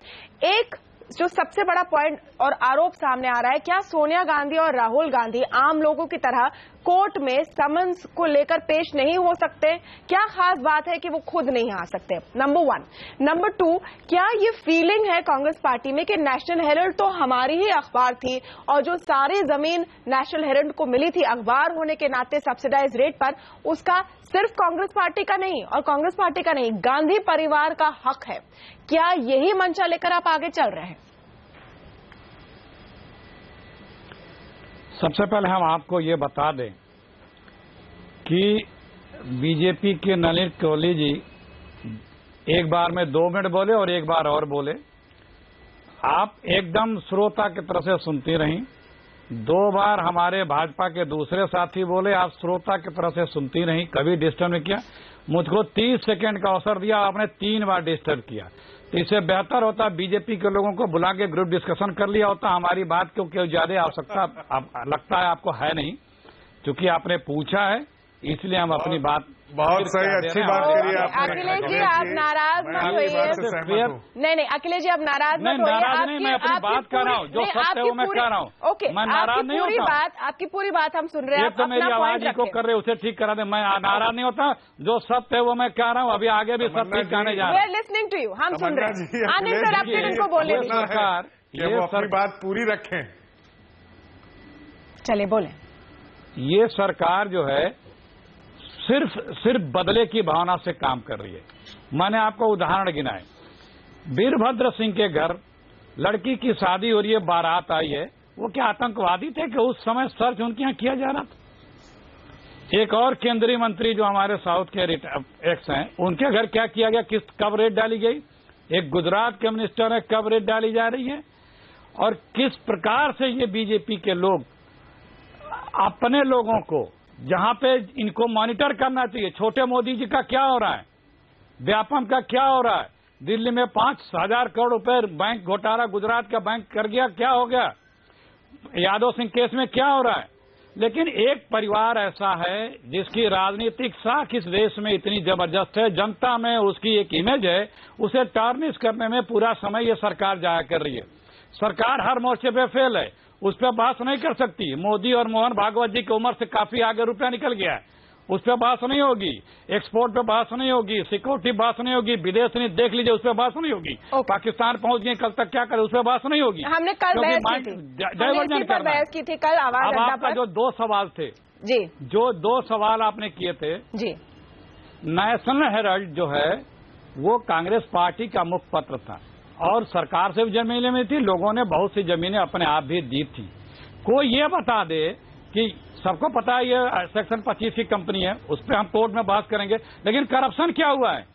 एक जो सबसे बड़ा पॉइंट और आरोप सामने आ रहा है, क्या सोनिया गांधी और राहुल गांधी आम लोगों की तरह कोर्ट में समन्स को लेकर पेश नहीं हो सकते? क्या खास बात है कि वो खुद नहीं आ सकते? नंबर 1। नंबर 2, क्या ये फीलिंग है कांग्रेस पार्टी में कि नेशनल हेराल्ड तो हमारी ही अखबार थी और जो सारी जमीन नेशनल हेराल्ड को मिली थी अखबार होने के नाते सब्सिडाइज रेट पर, उसका सिर्फ कांग्रेस पार्टी का नहीं और कांग्रेस पार्टी का नहीं, गांधी परिवार का हक है? क्या यही मंशा लेकर आप आगे चल रहे हैं? सबसे पहले हम आपको ये बता दें कि बीजेपी के नलिन कोहली जी एक बार में 2 मिनट बोले और एक बार और बोले। आप एकदम श्रोता की तरह से सुनती रहीं। 2 बार हमारे भाजपा के दूसरे साथी बोले, आप श्रोता की तरह से सुनती रहीं, कभी डिस्टर्ब नहीं किया। मुझको 30 सेकंड का अवसर दिया, आपने 3 बार डिस्टर्ब किया। तो इससे बेहतर होता बीजेपी के लोगों को बुला के ग्रुप डिस्कशन कर लिया होता। हमारी बात क्योंकि ज्यादा आवश्यकता लगता है आपको है नहीं, क्योंकि आपने पूछा है इसलिए हम अपनी बात बहुत सही, अच्छी बात करी आपने। अखिलेश जी, आप नाराज मत होइए। नहीं, अखिलेश जी, आप नाराज मत होइए। नाराज नहीं, मैं अपनी बात कर रहा हूँ, जो सत्य है वो मैं कह रहा हूँ। ओके, मैं नाराज नहीं होता। आपकी पूरी बात हम सुन रहे हैं। एक तो मेरी आवाज को कर रहे उसे ठीक करा दे, मैं नाराज नहीं होता। जो सत्य है वो मैं कह रहा हूँ, अभी आगे भी सत्य गाने जा रहे हैं। लिसनिंग टू यू, हम सुन रहे हैं। अनइंटरप्टेड उनको बोलने दीजिए। सरकार ये अपनी बात पूरी रखें। चले बोले। ये सरकार जो है सिर्फ बदले की भावना से काम कर रही है। मैंने आपको उदाहरण गिनाए। वीरभद्र सिंह के घर लड़की की शादी हो रही है, बारात आई है, वो क्या आतंकवादी थे कि उस समय सर्च उनके यहाँ किया जा रहा था? एक और केंद्रीय मंत्री जो हमारे साउथ के एक्स हैं, उनके घर क्या किया गया, कब रेड डाली गई? एक गुजरात के मिनिस्टर है, कब रेड डाली जा रही है? और किस प्रकार से ये बीजेपी के लोग अपने लोगों को, जहां पे इनको मॉनिटर करना चाहिए, छोटे मोदी जी का क्या हो रहा है, व्यापम का क्या हो रहा है, दिल्ली में 5,000 करोड़ रुपए बैंक घोटाला गुजरात का बैंक कर गया, क्या हो गया, यादव सिंह केस में क्या हो रहा है? लेकिन एक परिवार ऐसा है जिसकी राजनीतिक साख इस देश में इतनी जबरदस्त है, जनता में उसकी एक इमेज है, उसे टार्निश करने में पूरा समय ये सरकार जाया कर रही है। सरकार हर मोर्चे पे फेल है, उस पर बात नहीं कर सकती। मोदी और मोहन भागवत जी की उम्र से काफी आगे रुपया निकल गया है, उस पर बात नहीं होगी। एक्सपोर्ट पे बात नहीं होगी, सिक्योरिटी बात नहीं होगी, विदेश नीति देख लीजिए, उस पर बात नहीं होगी। पाकिस्तान पहुंच गए, कल तक क्या करे, उस पर बात नहीं होगी। हमने कल डाइवर्जन बहस की थी कल आवाज अब आपका जो 2 सवाल थे जी, जो 2 सवाल आपने किए थे जी, नेशनल हेराल्ड जो है वो कांग्रेस पार्टी का मुखपत्र था और सरकार से भी जमीनें मिली थी, लोगों ने बहुत सी जमीनें अपने आप भी दी थी। कोई ये बता दे कि सबको पता है ये सेक्शन 25 की कंपनी है, उस पर हम कोर्ट में बात करेंगे, लेकिन करप्शन क्या हुआ है,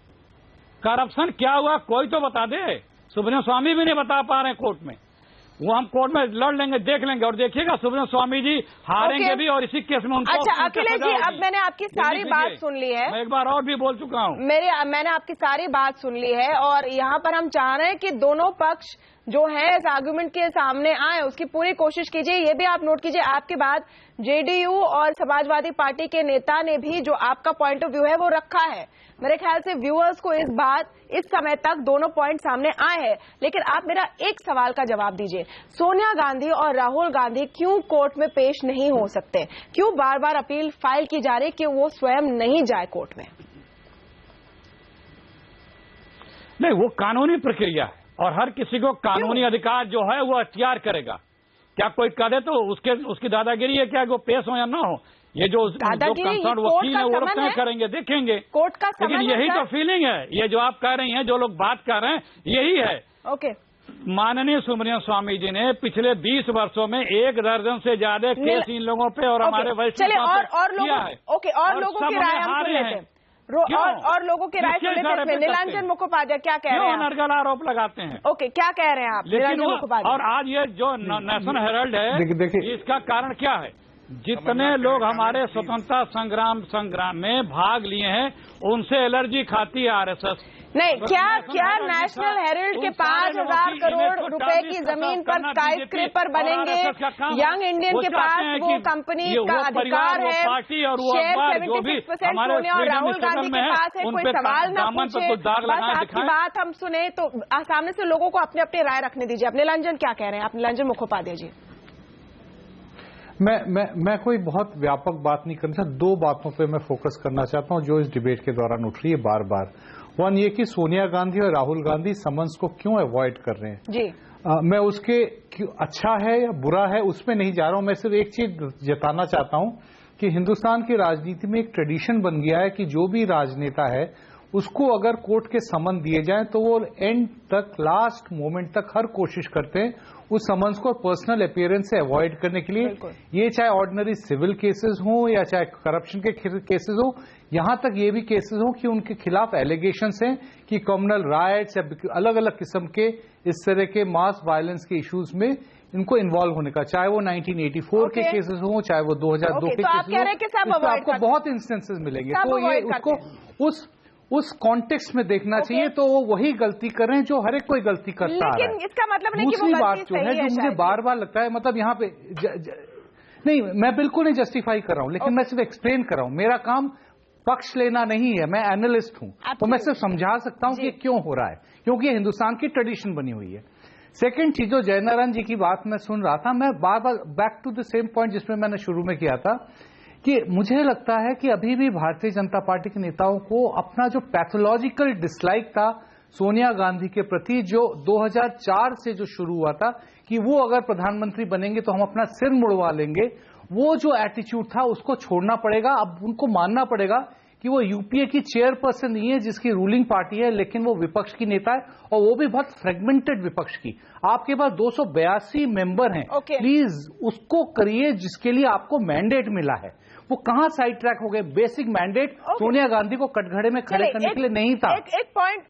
करप्शन क्या हुआ कोई तो बता दे। सुब्रमण्यम स्वामी भी नहीं बता पा रहे हैं कोर्ट में, वो हम कोर्ट में लड़ लेंगे, देख लेंगे और देखिएगा सुब्रमण्यम स्वामी जी हारेंगे भी और इसी केस में उनको। अच्छा अखिलेश जी, अब मैंने आपकी सारी बात सुन ली है। मैं एक बार और भी बोल चुका हूँ। मैंने आपकी सारी बात सुन ली है और यहाँ पर हम चाह रहे हैं कि दोनों पक्ष जो है इस आर्गुमेंट के सामने आए, उसकी पूरी कोशिश कीजिए। ये भी आप नोट कीजिए, आपके बाद जेडीयू और समाजवादी पार्टी के नेता ने भी जो आपका पॉइंट ऑफ व्यू है वो रखा है। मेरे ख्याल से व्यूअर्स को इस समय तक दोनों पॉइंट सामने आए हैं, लेकिन आप मेरा एक सवाल का जवाब दीजिए। सोनिया गांधी और राहुल गांधी क्यों कोर्ट में पेश नहीं हो सकते? क्यों बार बार अपील फाइल की जा रही कि वो स्वयं नहीं जाए कोर्ट में? नहीं, वो कानूनी प्रक्रिया है और हर किसी को कानूनी अधिकार जो है वो अख्तियार करेगा। क्या कोई कह दे तो उसकी दादागिरी है क्या, वो पेश हो या ना हो? ये जो कंसर्न वकील है वो लोग तय करेंगे, देखेंगे कोर्ट का। लेकिन यही तो फीलिंग है, ये जो आप कह रही हैं, जो लोग बात कर रहे हैं, यही है। ओके, माननीय सुब्रमण्यम स्वामी जी ने पिछले 20 वर्षों में 1 दर्जन से ज्यादा केस इन लोगों पे और हमारे वरिष्ठ किया है। और लोगों की राय हम सुन लेते हैं। और लोगों की राय सुन लेते हैं। नीलांजन मुखोपाध्याय क्या कह रहे हैं? अनर्गल आरोप लगाते हैं। ओके, क्या कह रहे हैं आप? लेकिन और आज ये जो नेशनल हेराल्ड है, इसका कारण क्या है? जितने लोग हमारे स्वतंत्रता संग्राम में भाग लिए हैं उनसे एलर्जी खाती है आरएसएस। नहीं, क्या नेशनल हेरिल्ड के 5,000 करोड़ रुपए की जमीन पर स्काई स्क्रेपर बनेंगे? यंग इंडियन के पास वो कंपनी का अधिकार है, शेयर 76% सोनिया और राहुल गांधी के पास है, कोई सवाल ना पूछे, बस आपकी बात हम सुने। तो सामने से लोगों को अपने अपने राय रखने दीजिए। अपने निलंजन क्या कह रहे हैं? अपने निलंजन मुखोपाध्याय जी। मैं कोई बहुत व्यापक बात नहीं करना चाहता। दो बातों पे मैं फोकस करना चाहता हूं जो इस डिबेट के दौरान उठ रही है बार बार। वन ये कि सोनिया गांधी और राहुल गांधी समन्स को क्यों अवॉइड कर रहे हैं जी। मैं उसके अच्छा है या बुरा है उसमें नहीं जा रहा हूं। मैं सिर्फ एक चीज जताना चाहता हूं कि हिंदुस्तान की राजनीति में एक ट्रेडिशन बन गया है कि जो भी राजनेता है उसको अगर कोर्ट के समन दिए जाएं तो वो एंड तक, लास्ट मोमेंट तक हर कोशिश करते हैं उस समन्स को पर्सनल अपीयरेंस से अवॉइड करने के लिए। ये चाहे ऑर्डिनरी सिविल केसेस हों या चाहे करप्शन के केसेस हो, यहां तक ये भी केसेस हो कि उनके खिलाफ एलिगेशंस हैं कि कम्युनल राइट्स या अलग अलग किस्म के इस तरह के मास वायलेंस के इश्यूज में इनको इन्वॉल्व होने का, चाहे वो 1984 के केसेस हों चाहे वो 2002 के केसेस हों, आपको बहुत इंस्टेंसेस मिलेंगे। तो ये उसको उस कॉन्टेक्स्ट में देखना चाहिए। तो वो वही गलती कर रहे हैं जो हर एक कोई गलती करता है। लेकिन इसका मतलब नहीं कि वो दूसरी बात जो है जो मुझे बार बार लगता है, मतलब यहाँ पे नहीं, मैं बिल्कुल नहीं जस्टिफाई कर रहा हूं, लेकिन मैं सिर्फ एक्सप्लेन कर रहा हूं। मेरा काम पक्ष लेना नहीं है, मैं एनालिस्ट हूं, तो मैं सिर्फ समझा सकता हूं कि क्यों हो रहा है, क्योंकि ये हिंदुस्तान की ट्रेडिशन बनी हुई है। सेकेंड चीज, जो जयनारायण जी की बात मैं सुन रहा था, मैं बार बार back to the same point जिसमें मैंने शुरू में किया था कि मुझे लगता है कि अभी भी भारतीय जनता पार्टी के नेताओं को अपना जो पैथोलॉजिकल डिसलाइक था सोनिया गांधी के प्रति, जो 2004 से जो शुरू हुआ था कि वो अगर प्रधानमंत्री बनेंगे तो हम अपना सिर मुड़वा लेंगे, वो जो एटीट्यूड था उसको छोड़ना पड़ेगा। अब उनको मानना पड़ेगा कि वो यूपीए की चेयरपर्सन नहीं है जिसकी रूलिंग पार्टी है, लेकिन वो विपक्ष की नेता है, और वो भी बहुत फ्रेगमेंटेड विपक्ष की। आपके पास 282 मेंबर हैं, प्लीज उसको करिए जिसके लिए आपको मैंडेट मिला है। वो कहां साइड ट्रैक हो गए? बेसिक मैंडेट सोनिया गांधी को कटघरे में खड़े करने के लिए नहीं था। एक पॉइंट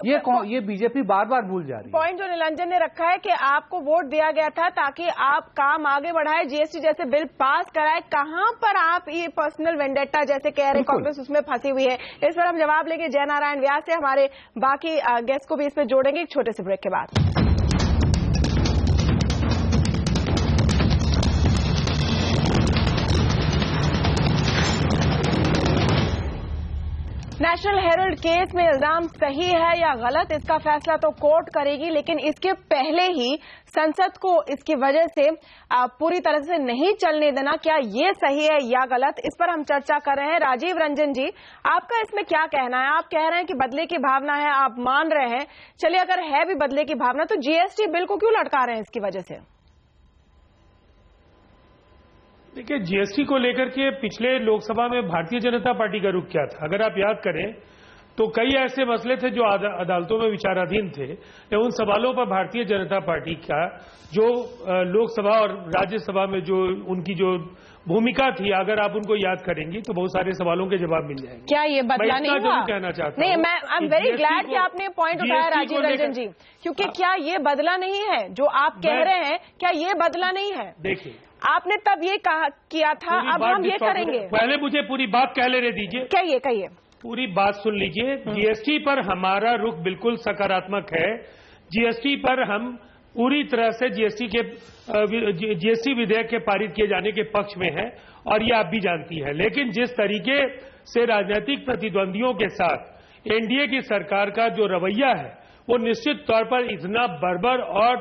ये बीजेपी बार बार भूल जा रही है। पॉइंट जो निलंजन ने रखा है कि आपको वोट दिया गया था ताकि आप काम आगे बढ़ाए, जीएसटी जैसे बिल पास कराए, कहां पर आप ये पर्सनल वेंडेटा जैसे कह रहे कांग्रेस उसमें फंसी हुई है? इस पर हम जवाब लेंगे जयनारायण व्यास से। हमारे बाकी गेस्ट को भी इसमें जोड़ेंगे एक छोटे से ब्रेक के बाद। नेशनल हेराल्ड केस में इल्जाम सही है या गलत, इसका फैसला तो कोर्ट करेगी, लेकिन इसके पहले ही संसद को इसकी वजह से पूरी तरह से नहीं चलने देना, क्या ये सही है या गलत, इस पर हम चर्चा कर रहे हैं। राजीव रंजन जी, आपका इसमें क्या कहना है? आप कह रहे हैं कि बदले की भावना है, आप मान रहे हैं, चलिए अगर है भी बदले की भावना तो जीएसटी बिल को क्यों लटका रहे हैं इसकी वजह से? देखिए, जीएसटी को लेकर के पिछले लोकसभा में भारतीय जनता पार्टी का रुख क्या था? अगर आप याद करें तो कई ऐसे मसले थे जो अदालतों में विचाराधीन थे। उन सवालों पर भारतीय जनता पार्टी का जो लोकसभा और राज्यसभा में जो उनकी जो भूमिका थी, अगर आप उनको याद करेंगी तो बहुत सारे सवालों के जवाब मिल जाएंगे। क्या ये बदला नहीं हुआ? कहना चाहता नहीं, मैं आई एम वेरी ग्लैड कि आपने पॉइंट उठाया राजीव रंजन जी, क्योंकि क्या ये बदला नहीं है जो आप कह रहे हैं? क्या ये बदला नहीं है? देखिए, आपने तब ये किया था, अब हम ये करेंगे। पहले मुझे पूरी बात कह लेने दीजिए। कहिए पूरी बात सुन लीजिए। जीएसटी पर हमारा रुख बिल्कुल सकारात्मक है। जीएसटी पर हम पूरी तरह से जीएसटी विधेयक के पारित किए जाने के पक्ष में है, और ये आप भी जानती है। लेकिन जिस तरीके से राजनीतिक प्रतिद्वंदियों के साथ एनडीए की सरकार का जो रवैया है वो निश्चित तौर पर इतना बर्बर और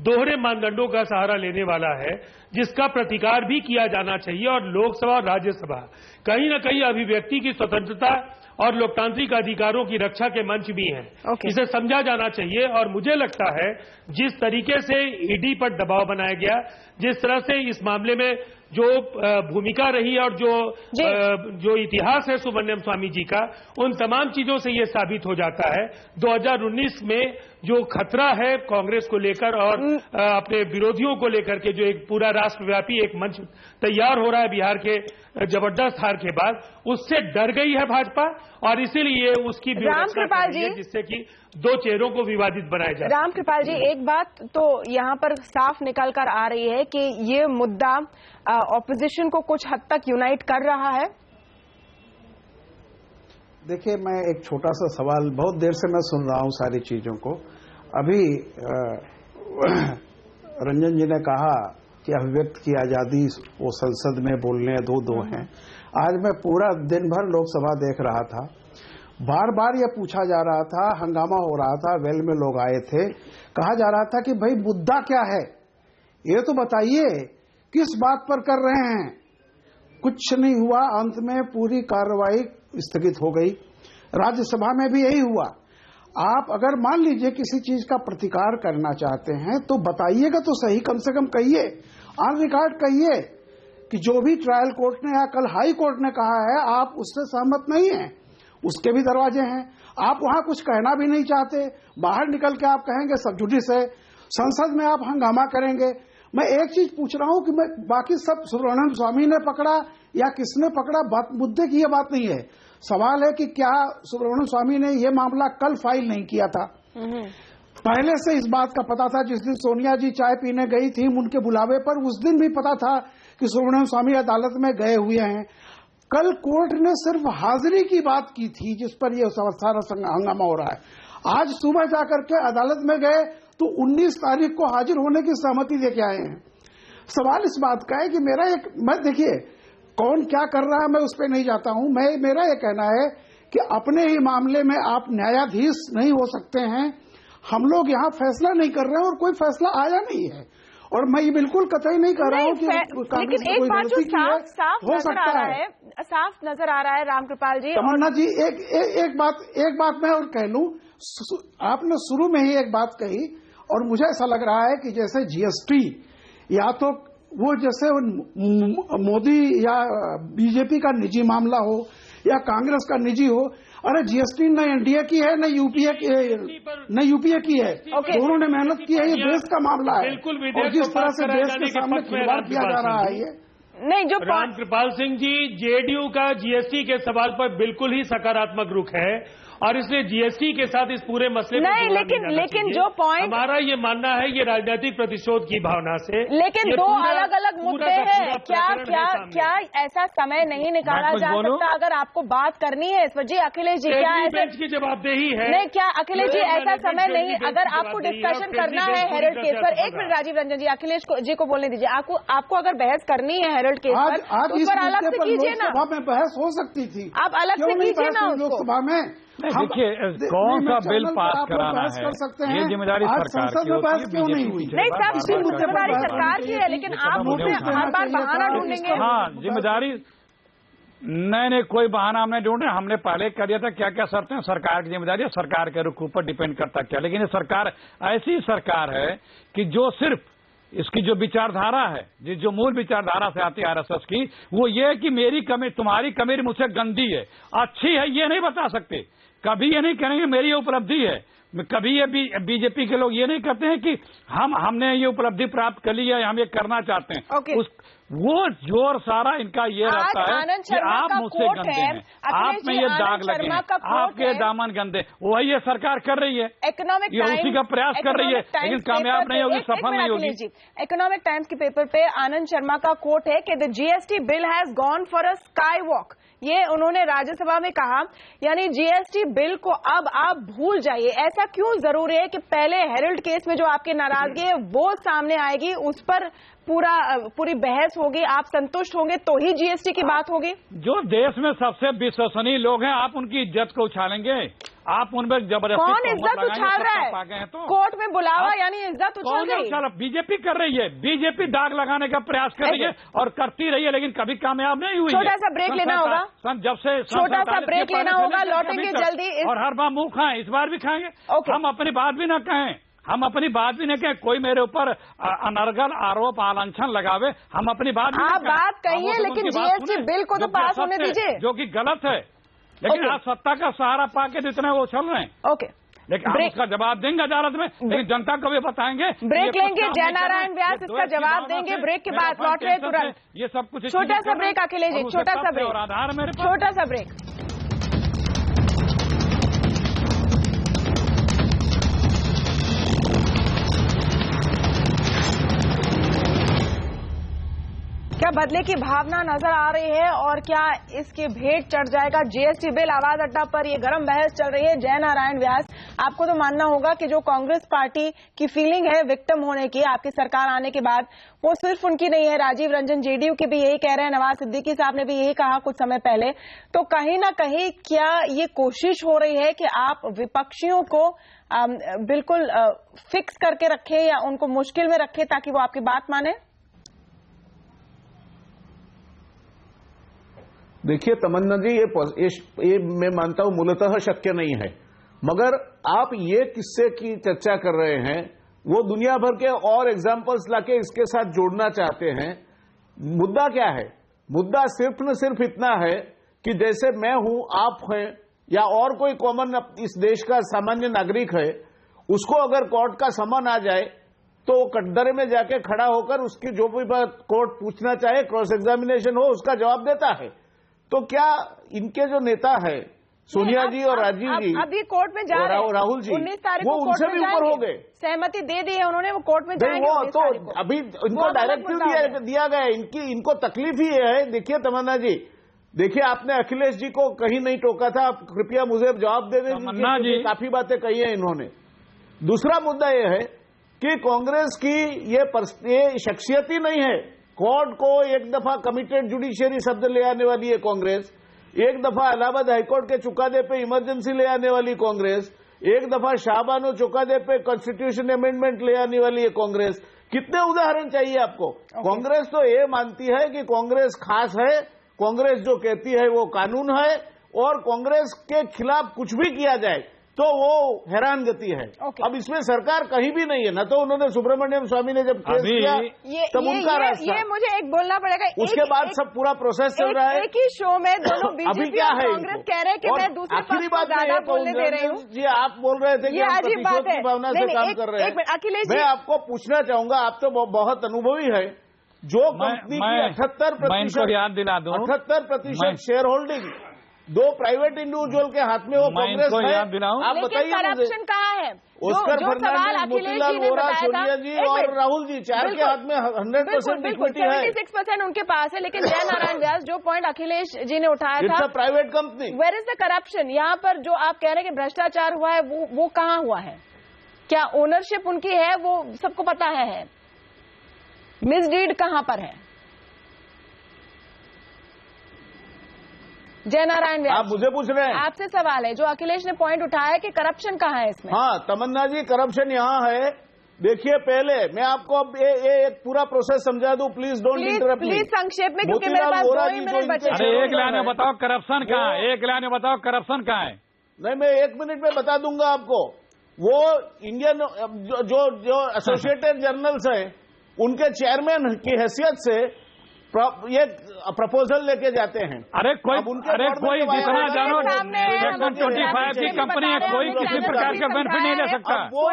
दोहरे मानदंडों का सहारा लेने वाला है, जिसका प्रतिकार भी किया जाना चाहिए। और लोकसभा और राज्यसभा कहीं न कहीं अभिव्यक्ति की स्वतंत्रता और लोकतांत्रिक अधिकारों की रक्षा के मंच भी हैं। इसे समझा जाना चाहिए। और मुझे लगता है जिस तरीके से ईडी पर दबाव बनाया गया, जिस तरह से इस मामले में जो भूमिका रही और जो इतिहास है सुब्रमण्यम स्वामी जी का, उन तमाम चीजों से ये साबित हो जाता है 2019 में जो खतरा है कांग्रेस को लेकर और अपने विरोधियों को लेकर के, जो एक पूरा राष्ट्रव्यापी एक मंच तैयार हो रहा है बिहार के जबरदस्त हार के बाद, उससे डर गई है भाजपा और इसीलिए उसकी रामकृपाल जी, जिससे कि दो चेहरों को विवादित बनाया जाए। रामकृपाल जी, एक बात तो यहाँ पर साफ निकल कर आ रही है कि ये मुद्दा ऑपोजिशन को कुछ हद तक यूनाइट कर रहा है। देखिए, मैं एक छोटा सा सवाल, बहुत देर से मैं सुन रहा हूं सारी चीजों को। अभी रंजन जी ने कहा कि अभिव्यक्ति की आजादी वो संसद में बोलने दो हैं। आज मैं पूरा दिन भर लोकसभा देख रहा था, बार बार ये पूछा जा रहा था, हंगामा हो रहा था, वेल में लोग आए थे, कहा जा रहा था कि भाई मुद्दा क्या है, ये तो बताइए, किस बात पर कर रहे हैं। कुछ नहीं हुआ, अंत में पूरी कार्रवाई स्थगित हो गई। राज्यसभा में भी यही हुआ। आप अगर मान लीजिए किसी चीज का प्रतिकार करना चाहते हैं तो बताइएगा तो सही, कम से कम कहिए, ऑन रिकॉर्ड कहिए कि जो भी ट्रायल कोर्ट ने या कल हाई कोर्ट ने कहा है आप उससे सहमत नहीं हैं, उसके भी दरवाजे हैं। आप वहां कुछ कहना भी नहीं चाहते, बाहर निकल के आप कहेंगे सब जुडिस है, संसद में आप हंगामा करेंगे। मैं एक चीज पूछ रहा हूं कि मैं बाकी सब सुब्रमण्यम स्वामी ने पकड़ा या किसने पकड़ा, मुद्दे की यह बात नहीं है। सवाल है कि क्या सुब्रमण्यम स्वामी ने यह मामला कल फाइल नहीं किया था? पहले से इस बात का पता था। जिस दिन सोनिया जी चाय पीने गई थी उनके बुलावे पर, उस दिन भी पता था कि सुब्रमण्यम स्वामी अदालत में गए हुए हैं। कल कोर्ट ने सिर्फ हाजिरी की बात की थी जिस पर यह सारा हंगामा हो रहा है। आज सुबह जाकर के अदालत में गए तो 19 तारीख को हाजिर होने की सहमति देके आए हैं। सवाल इस बात का है कि मैं देखिए कौन क्या कर रहा है मैं उस पर नहीं जाता हूं। मेरा यह कहना है कि अपने ही मामले में आप न्यायाधीश नहीं हो सकते हैं। हम लोग यहाँ फैसला नहीं कर रहे हैं और कोई फैसला आया नहीं है। और मैं ये बिल्कुल कतई नहीं कर रहा हूँ कि कांग्रेस लेकिन एक बात जो साफ नजर आ रहा है, साफ नजर आ रहा है रामकृपाल जी, तमन्ना जी, एक बात मैं और कह लूं। आपने शुरू में ही एक बात कही और मुझे ऐसा लग रहा है कि जैसे जीएसटी या तो वो जैसे मोदी या बीजेपी का निजी मामला हो या कांग्रेस का निजी हो। अरे जीएसटी न एनडीए की है न यूपीए की है, दोनों ने मेहनत की है। ये देश का मामला है और जिस तरह से देश के सामने खिलवाड़ किया जा रहा है ये नहीं। जो रामकृपाल सिंह जी, जेडीयू का जीएसटी के सवाल पर बिल्कुल ही सकारात्मक रुख है और इसलिए जीएसटी के साथ इस पूरे मसले नहीं, लेकिन जो पॉइंट हमारा ये मानना है ये राजनीतिक प्रतिशोध की भावना से। लेकिन दो अलग अलग मुद्दे हैं। क्या ऐसा समय नहीं निकाला जा सकता अगर आपको बात करनी है इस पर? जी अखिलेश जी, क्या ऐसे की जवाबदेही है? नहीं, क्या अखिलेश जी ऐसा समय नहीं, अगर आपको डिस्कशन करना है हेरल्ड केस पर? एक मिनट राजीव रंजन जी, अखिलेश जी को बोलने दीजिए। आपको अगर बहस करनी है हेरल्ड केस पर तो उस पर अलग से कीजिए ना। लोकसभा में बहस हो सकती थी, आप अलग से कीजिए ना लोकसभा में। देखिए, कौन सा बिल पास कराना है ये जिम्मेदारी सरकार की होती है। नहीं साहब, जिम्मेदारी सरकार की है, लेकिन आप हर बार बहाना ढूंढेंगे। हाँ, जिम्मेदारी नहीं, कोई बहाना हमने ढूंढे। हमने पहले कर दिया था क्या क्या शर्तें सरकार की जिम्मेदारी है, सरकार के रुख पर डिपेंड करता क्या। लेकिन ये सरकार ऐसी सरकार है कि जो सिर्फ इसकी जो विचारधारा है, जो मूल विचारधारा से आती है आरएसएस की, वो ये है कि मेरी कमी, तुम्हारी कमी मुझसे गंदी है, अच्छी है ये नहीं बता सकते। कभी ये नहीं कहेंगे मेरी ये उपलब्धि है। कभी ये बीजेपी के लोग ये नहीं कहते हैं कि हमने ये उपलब्धि प्राप्त कर ली है, हम ये करना चाहते हैं। वो जोर सारा इनका ये रहता है कि आप मुझसे गंदे हैं, आप में ये दाग लगे हैं, आपके दामन गंदे। वही ये सरकार कर रही है, ये उसी का प्रयास कर रही है, लेकिन कामयाब नहीं होगी, सफल नहीं होगी। इकोनॉमिक टाइम्स के पेपर पे आनंद शर्मा का कोट है कि the GST bill has gone for a sky walk. ये उन्होंने राज्यसभा में कहा, यानी जीएसटी बिल को अब आप भूल जाइए। ऐसा क्यों जरूरी है कि पहले हेरल्ड केस में जो आपकी नाराजगी है वो सामने आएगी, उस पर पूरी बहस होगी, आप संतुष्ट होंगे तो ही जीएसटी की बात होगी? जो देश में सबसे विश्वसनीय लोग हैं, आप उनकी इज्जत को उछालेंगे? आप उनमें जबरदस्ती कौन इज्जत उछाल रहा है? तो कोर्ट में बुलावा यानी इज्जत उछाल रही? बीजेपी कर रही है। बीजेपी दाग लगाने का प्रयास कर रही है और करती रही है, लेकिन कभी कामयाब नहीं हुई। छोटा सा ब्रेक लेना होगा, जब से छोटा सा ब्रेक लेना होगा, लौटेंगे जल्दी। और हर बार मुंह खाएं, इस बार भी खाएंगे। हम अपनी बात भी न कहें, हम अपनी बात भी नहीं कहें, कोई मेरे ऊपर अनर्गल आरोप आलांछन लगावे, हम अपनी बात भी आप बात कहिए, लेकिन जीएसटी बिल को तो पास होने दीजिए, जो कि गलत है। लेकिन आप सत्ता का सहारा पाके जितने वो चल रहे हैं। ओके, लेकिन हम उसका जवाब देंगे अदालत में, लेकिन जनता को भी बताएंगे। ब्रेक लेंगे, जयनारायण व्यास इसका जवाब देंगे। ब्रेक के बाद लौट रहे तुरंत। ये सब कुछ छोटा सा ब्रेक अखिलेश जी, छोटा सा ब्रेक, आधार मेरे पास, छोटा सा ब्रेक। क्या बदले की भावना नजर आ रही है और क्या इसकी भेंट चढ़ जाएगा जीएसटी बिल? आवाज अड्डा पर ये गर्म बहस चल रही है। जयनारायण व्यास, आपको तो मानना होगा कि जो कांग्रेस पार्टी की फीलिंग है विक्टिम होने की आपकी सरकार आने के बाद, वो सिर्फ उनकी नहीं है। राजीव रंजन जेडीयू के भी यही कह रहे हैं, नवाज सिद्दीकी साहब ने भी यही कहा कुछ समय पहले। तो कहीं ना कहीं क्या ये कोशिश हो रही है कि आप विपक्षियों को बिल्कुल फिक्स करके रखें या उनको मुश्किल में रखें ताकि वो आपकी बात माने? देखिए तमन्ना जी, ये मैं मानता हूं मूलतः शक्य नहीं है, मगर आप ये किस्से की चर्चा कर रहे हैं, वो दुनिया भर के और एग्जाम्पल्स लाके इसके साथ जोड़ना चाहते हैं। मुद्दा क्या है? मुद्दा सिर्फ न सिर्फ इतना है कि जैसे मैं हूं, आप हैं या और कोई कॉमन इस देश का सामान्य नागरिक है, उसको अगर कोर्ट का समन आ जाए तो वो कटघरे में जाके खड़ा होकर उसकी जो भी बात कोर्ट पूछना चाहे, क्रॉस एग्जामिनेशन हो, उसका जवाब देता है। तो क्या इनके जो नेता है सोनिया जी और राजीव जी अभी कोर्ट में जा रहे हैं, राहुल जी, 19 तारीख वो को उनसे भी ऊपर हो गए, सहमति दे दी है उन्होंने, वो कोर्ट में जाएंगे। वो तो अभी इनको डायरेक्टिव दिया गया है, इनको तकलीफ ही है। देखिए तमन्ना जी, देखिए आपने अखिलेश जी को कहीं नहीं टोका था, आप कृपया मुझे जवाब दे दें, काफी बातें कही है इन्होंने। दूसरा मुद्दा यह है कि कांग्रेस की ये शख्सियत ही नहीं है। कोर्ट को एक दफा कमिटेड जुडिशियरी शब्द ले आने वाली है कांग्रेस, एक दफा इलाहाबाद हाईकोर्ट के चुकादे पे इमरजेंसी ले आने वाली कांग्रेस, एक दफा शाहबानो चुकादे पे कॉन्स्टिट्यूशन अमेंडमेंट ले आने वाली है कांग्रेस। कितने उदाहरण चाहिए आपको? कांग्रेस तो ये मानती है कि कांग्रेस खास है, कांग्रेस जो कहती है वो कानून है, और कांग्रेस के खिलाफ कुछ भी किया जाए तो वो हैरान गति है। अब इसमें सरकार कहीं भी नहीं है। न तो उन्होंने सुब्रमण्यम स्वामी ने जब केस किया तब उनका रास्ता, ये मुझे एक बोलना पड़ेगा, उसके बाद सब पूरा प्रोसेस चल रहा है। एक ही शो में दोनों अभी बीजेपी क्या और है कांग्रेस कह रहे हैं कि मैं दूसरे पक्ष को ज्यादा बोलने दे रही हूँ। जी आप बोल रहे थे कि हम प्रतिशोध की भावना से काम कर रहे हैं। अखिलेश, मैं आपको पूछना चाहूंगा, आप तो बहुत अनुभवी है, जो कंपनी की 78% याद दिला दूं, 78% शेयर होल्डिंग दो प्राइवेट इंडिविजुअल के हाथ में वो कांग्रेस है। आप बताइए करप्शन कहाँ है? ऑस्कर फर्नांडिस, मोतीलाल वोरा, सोनिया जी और राहुल जी, चार के हाथ में 100% इक्विटी है, 76% उनके पास है। लेकिन जयनारायण व्यास, जो पॉइंट अखिलेश जी ने उठाया था, private company, where is the corruption? यहाँ पर जो आप कह रहे हैं कि भ्रष्टाचार हुआ है, वो कहाँ हुआ है? क्या ओनरशिप उनकी है? वो सबको पता है। मिसडीड कहाँ पर है? जयनारायण व्यास, आप मुझे पूछ रहे हैं? आपसे सवाल है, जो अखिलेश ने पॉइंट उठाया कि करप्शन कहाँ है इसमें? हाँ तमन्ना जी, करप्शन यहाँ है। देखिए पहले मैं आपको अब एक पूरा प्रोसेस समझा दूं, प्लीज डोंट इंटरप्ट, प्लीज संक्षेप में, क्योंकि मेरे पास 2 ही मिनट बचे। अरे एक लाइन में बताओ करप्शन कहाँ है, एक लाइन में बताओ करप्शन कहाँ है। नहीं, मैं 1 मिनट में बता दूंगा आपको। वो इंडियन जो एसोसिएटेड जर्नल्स है, उनके चेयरमैन की हैसियत से ये प्रपोजल लेके जाते हैं। अरे कोई जितना जानो सेक्शन 25 की कंपनी है, कोई किसी प्रकार का बेनिफिट नहीं ले सकता। वो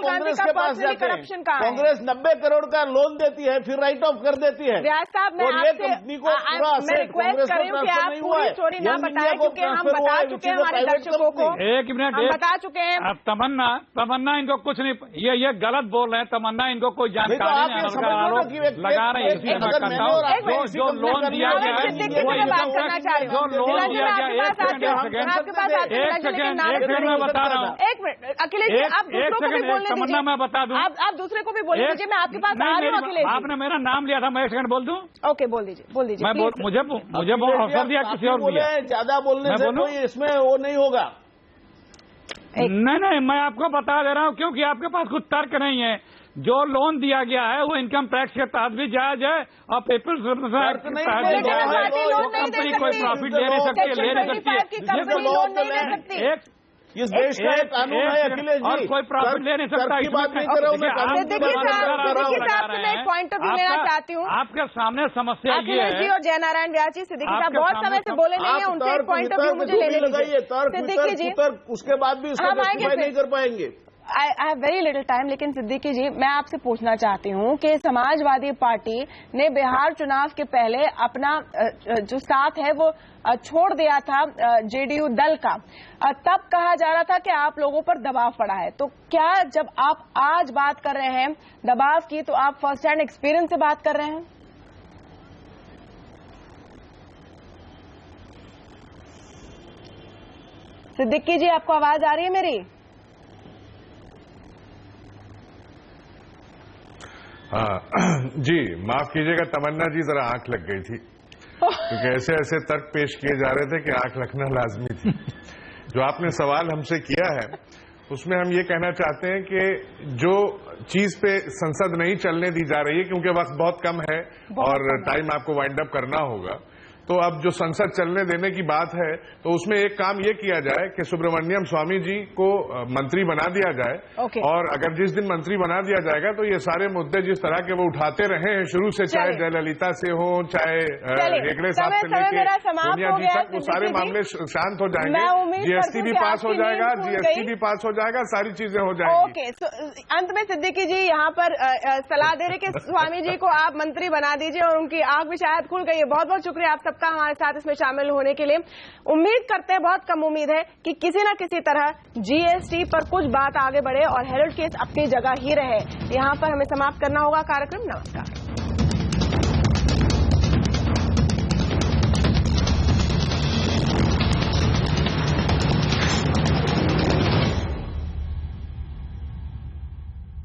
कांग्रेस के पास जाते हैं। कांग्रेस 90 करोड़ का लोन देती है, फिर राइट ऑफ कर देती है। व्यास साहब, मैं ये कंपनी को पूरा रिक्वेस्ट कर रही हूँ कि आप पूरी स्टोरी ना बताएं, क्योंकि हम बता चुके हैं हमारे दर्शकों को। एक मिनट, बता चुके हैं। तमन्ना इनको कुछ नहीं, ये गलत बोल रहे हैं। तमन्ना इनको कोई जानकारी नहीं लगा रहे हैं। जो लोन दिया गया है, वो इनकम टैक्स जो लोन दिया गया, एक सेकंड में बता रहा हूँ। एक मिनट अखिलेश जी, आप दूसरों को भी बोलने दीजिए। तमन्ना मैं बता दूं, आप दूसरे को भी बोलने दीजिए। मैं आपके पास आ रही हूँ अखिलेश। आपने मेरा नाम लिया था, मैं 1 सेकंड बोल दूं? ओके, बोल दीजिए। मैं मुझे अवसर दिया, किसी और दिया। ज्यादा बोलने से कोई इसमें वो नहीं होगा। नहीं, मैं आपको बता दे रहा हूँ, क्योंकि आपके पास कुछ तर्क नहीं है। जो लोन दिया गया है वो इनकम टैक्स के तहत भी जायज है, और पीपल्स रिप्रेजेंटेटिव के तहत भी जायज है। कंपनी कोई प्रॉफिट ले नहीं सकती, ले नहीं सकती। इस देश का एक कानून है अखिलेश जी, और कोई प्रॉफिट ले नहीं सकता। की बात नहीं कर रहा हूँ मैं, कानून की बात कर रहा हूँ। मैं एक पॉइंट ऑफ व्यू लेना चाहती हूँ। आपके सामने समस्या ये अखिलेश जी है, और जयनारायण व्यास जी, सिद्दीकी साहब बहुत समय से बोले नहीं है, उनसे एक पॉइंट ऑफ व्यू मुझे लेने दीजिए। सिद्दीकी जी, उसके बाद भी उसको जस्टिफाई नहीं कर पाएंगे। I have very little time, लेकिन सिद्दीकी जी मैं आपसे पूछना चाहती हूँ कि समाजवादी पार्टी ने बिहार चुनाव के पहले अपना जो साथ है वो छोड़ दिया था जेडीयू दल का। तब कहा जा रहा था कि आप लोगों पर दबाव पड़ा है, तो क्या जब आप आज बात कर रहे हैं दबाव की, तो आप फर्स्ट हैंड एक्सपीरियंस से बात कर रहे हैं? सिद्दीकी जी, आपको आवाज आ रही है मेरी? हाँ जी, माफ कीजिएगा तमन्ना जी, जरा आंख लग गई थी, क्योंकि ऐसे ऐसे तर्क पेश किए जा रहे थे कि आंख लगना लाजमी थी। जो आपने सवाल हमसे किया है उसमें हम ये कहना चाहते हैं कि जो चीज पे संसद नहीं चलने दी जा रही है, क्योंकि वक्त बहुत कम है और टाइम आपको वाइंड अप करना होगा, तो अब जो संसद चलने देने की बात है तो उसमें एक काम ये किया जाए कि सुब्रमण्यम स्वामी जी को मंत्री बना दिया जाए। और अगर जिस दिन मंत्री बना दिया जाएगा तो ये सारे मुद्दे जिस तरह के वो उठाते रहे हैं शुरू से, चाहे जयललिता से हो, चाहे हेगड़े साहब से लेके सोनिया जी तक, वो सारे मामले शांत हो जाएंगे। जीएसटी भी पास हो जाएगा, जीएसटी भी पास हो जाएगा, सारी चीजें हो जाएंगी। अंत में सिद्दीकी जी यहाँ पर सलाह दे रहे कि स्वामी जी को आप मंत्री बना दीजिए, और उनकी आंख भी शायद खुल गई है। बहुत बहुत शुक्रिया आप सबका हमारे साथ इसमें शामिल होने के लिए। उम्मीद करते हैं, बहुत कम उम्मीद है कि किसी न किसी तरह जीएसटी पर कुछ बात आगे बढ़े और हेरल्ड केस अपनी जगह ही रहे। यहाँ पर हमें समाप्त करना होगा कार्यक्रम। नमस्कार।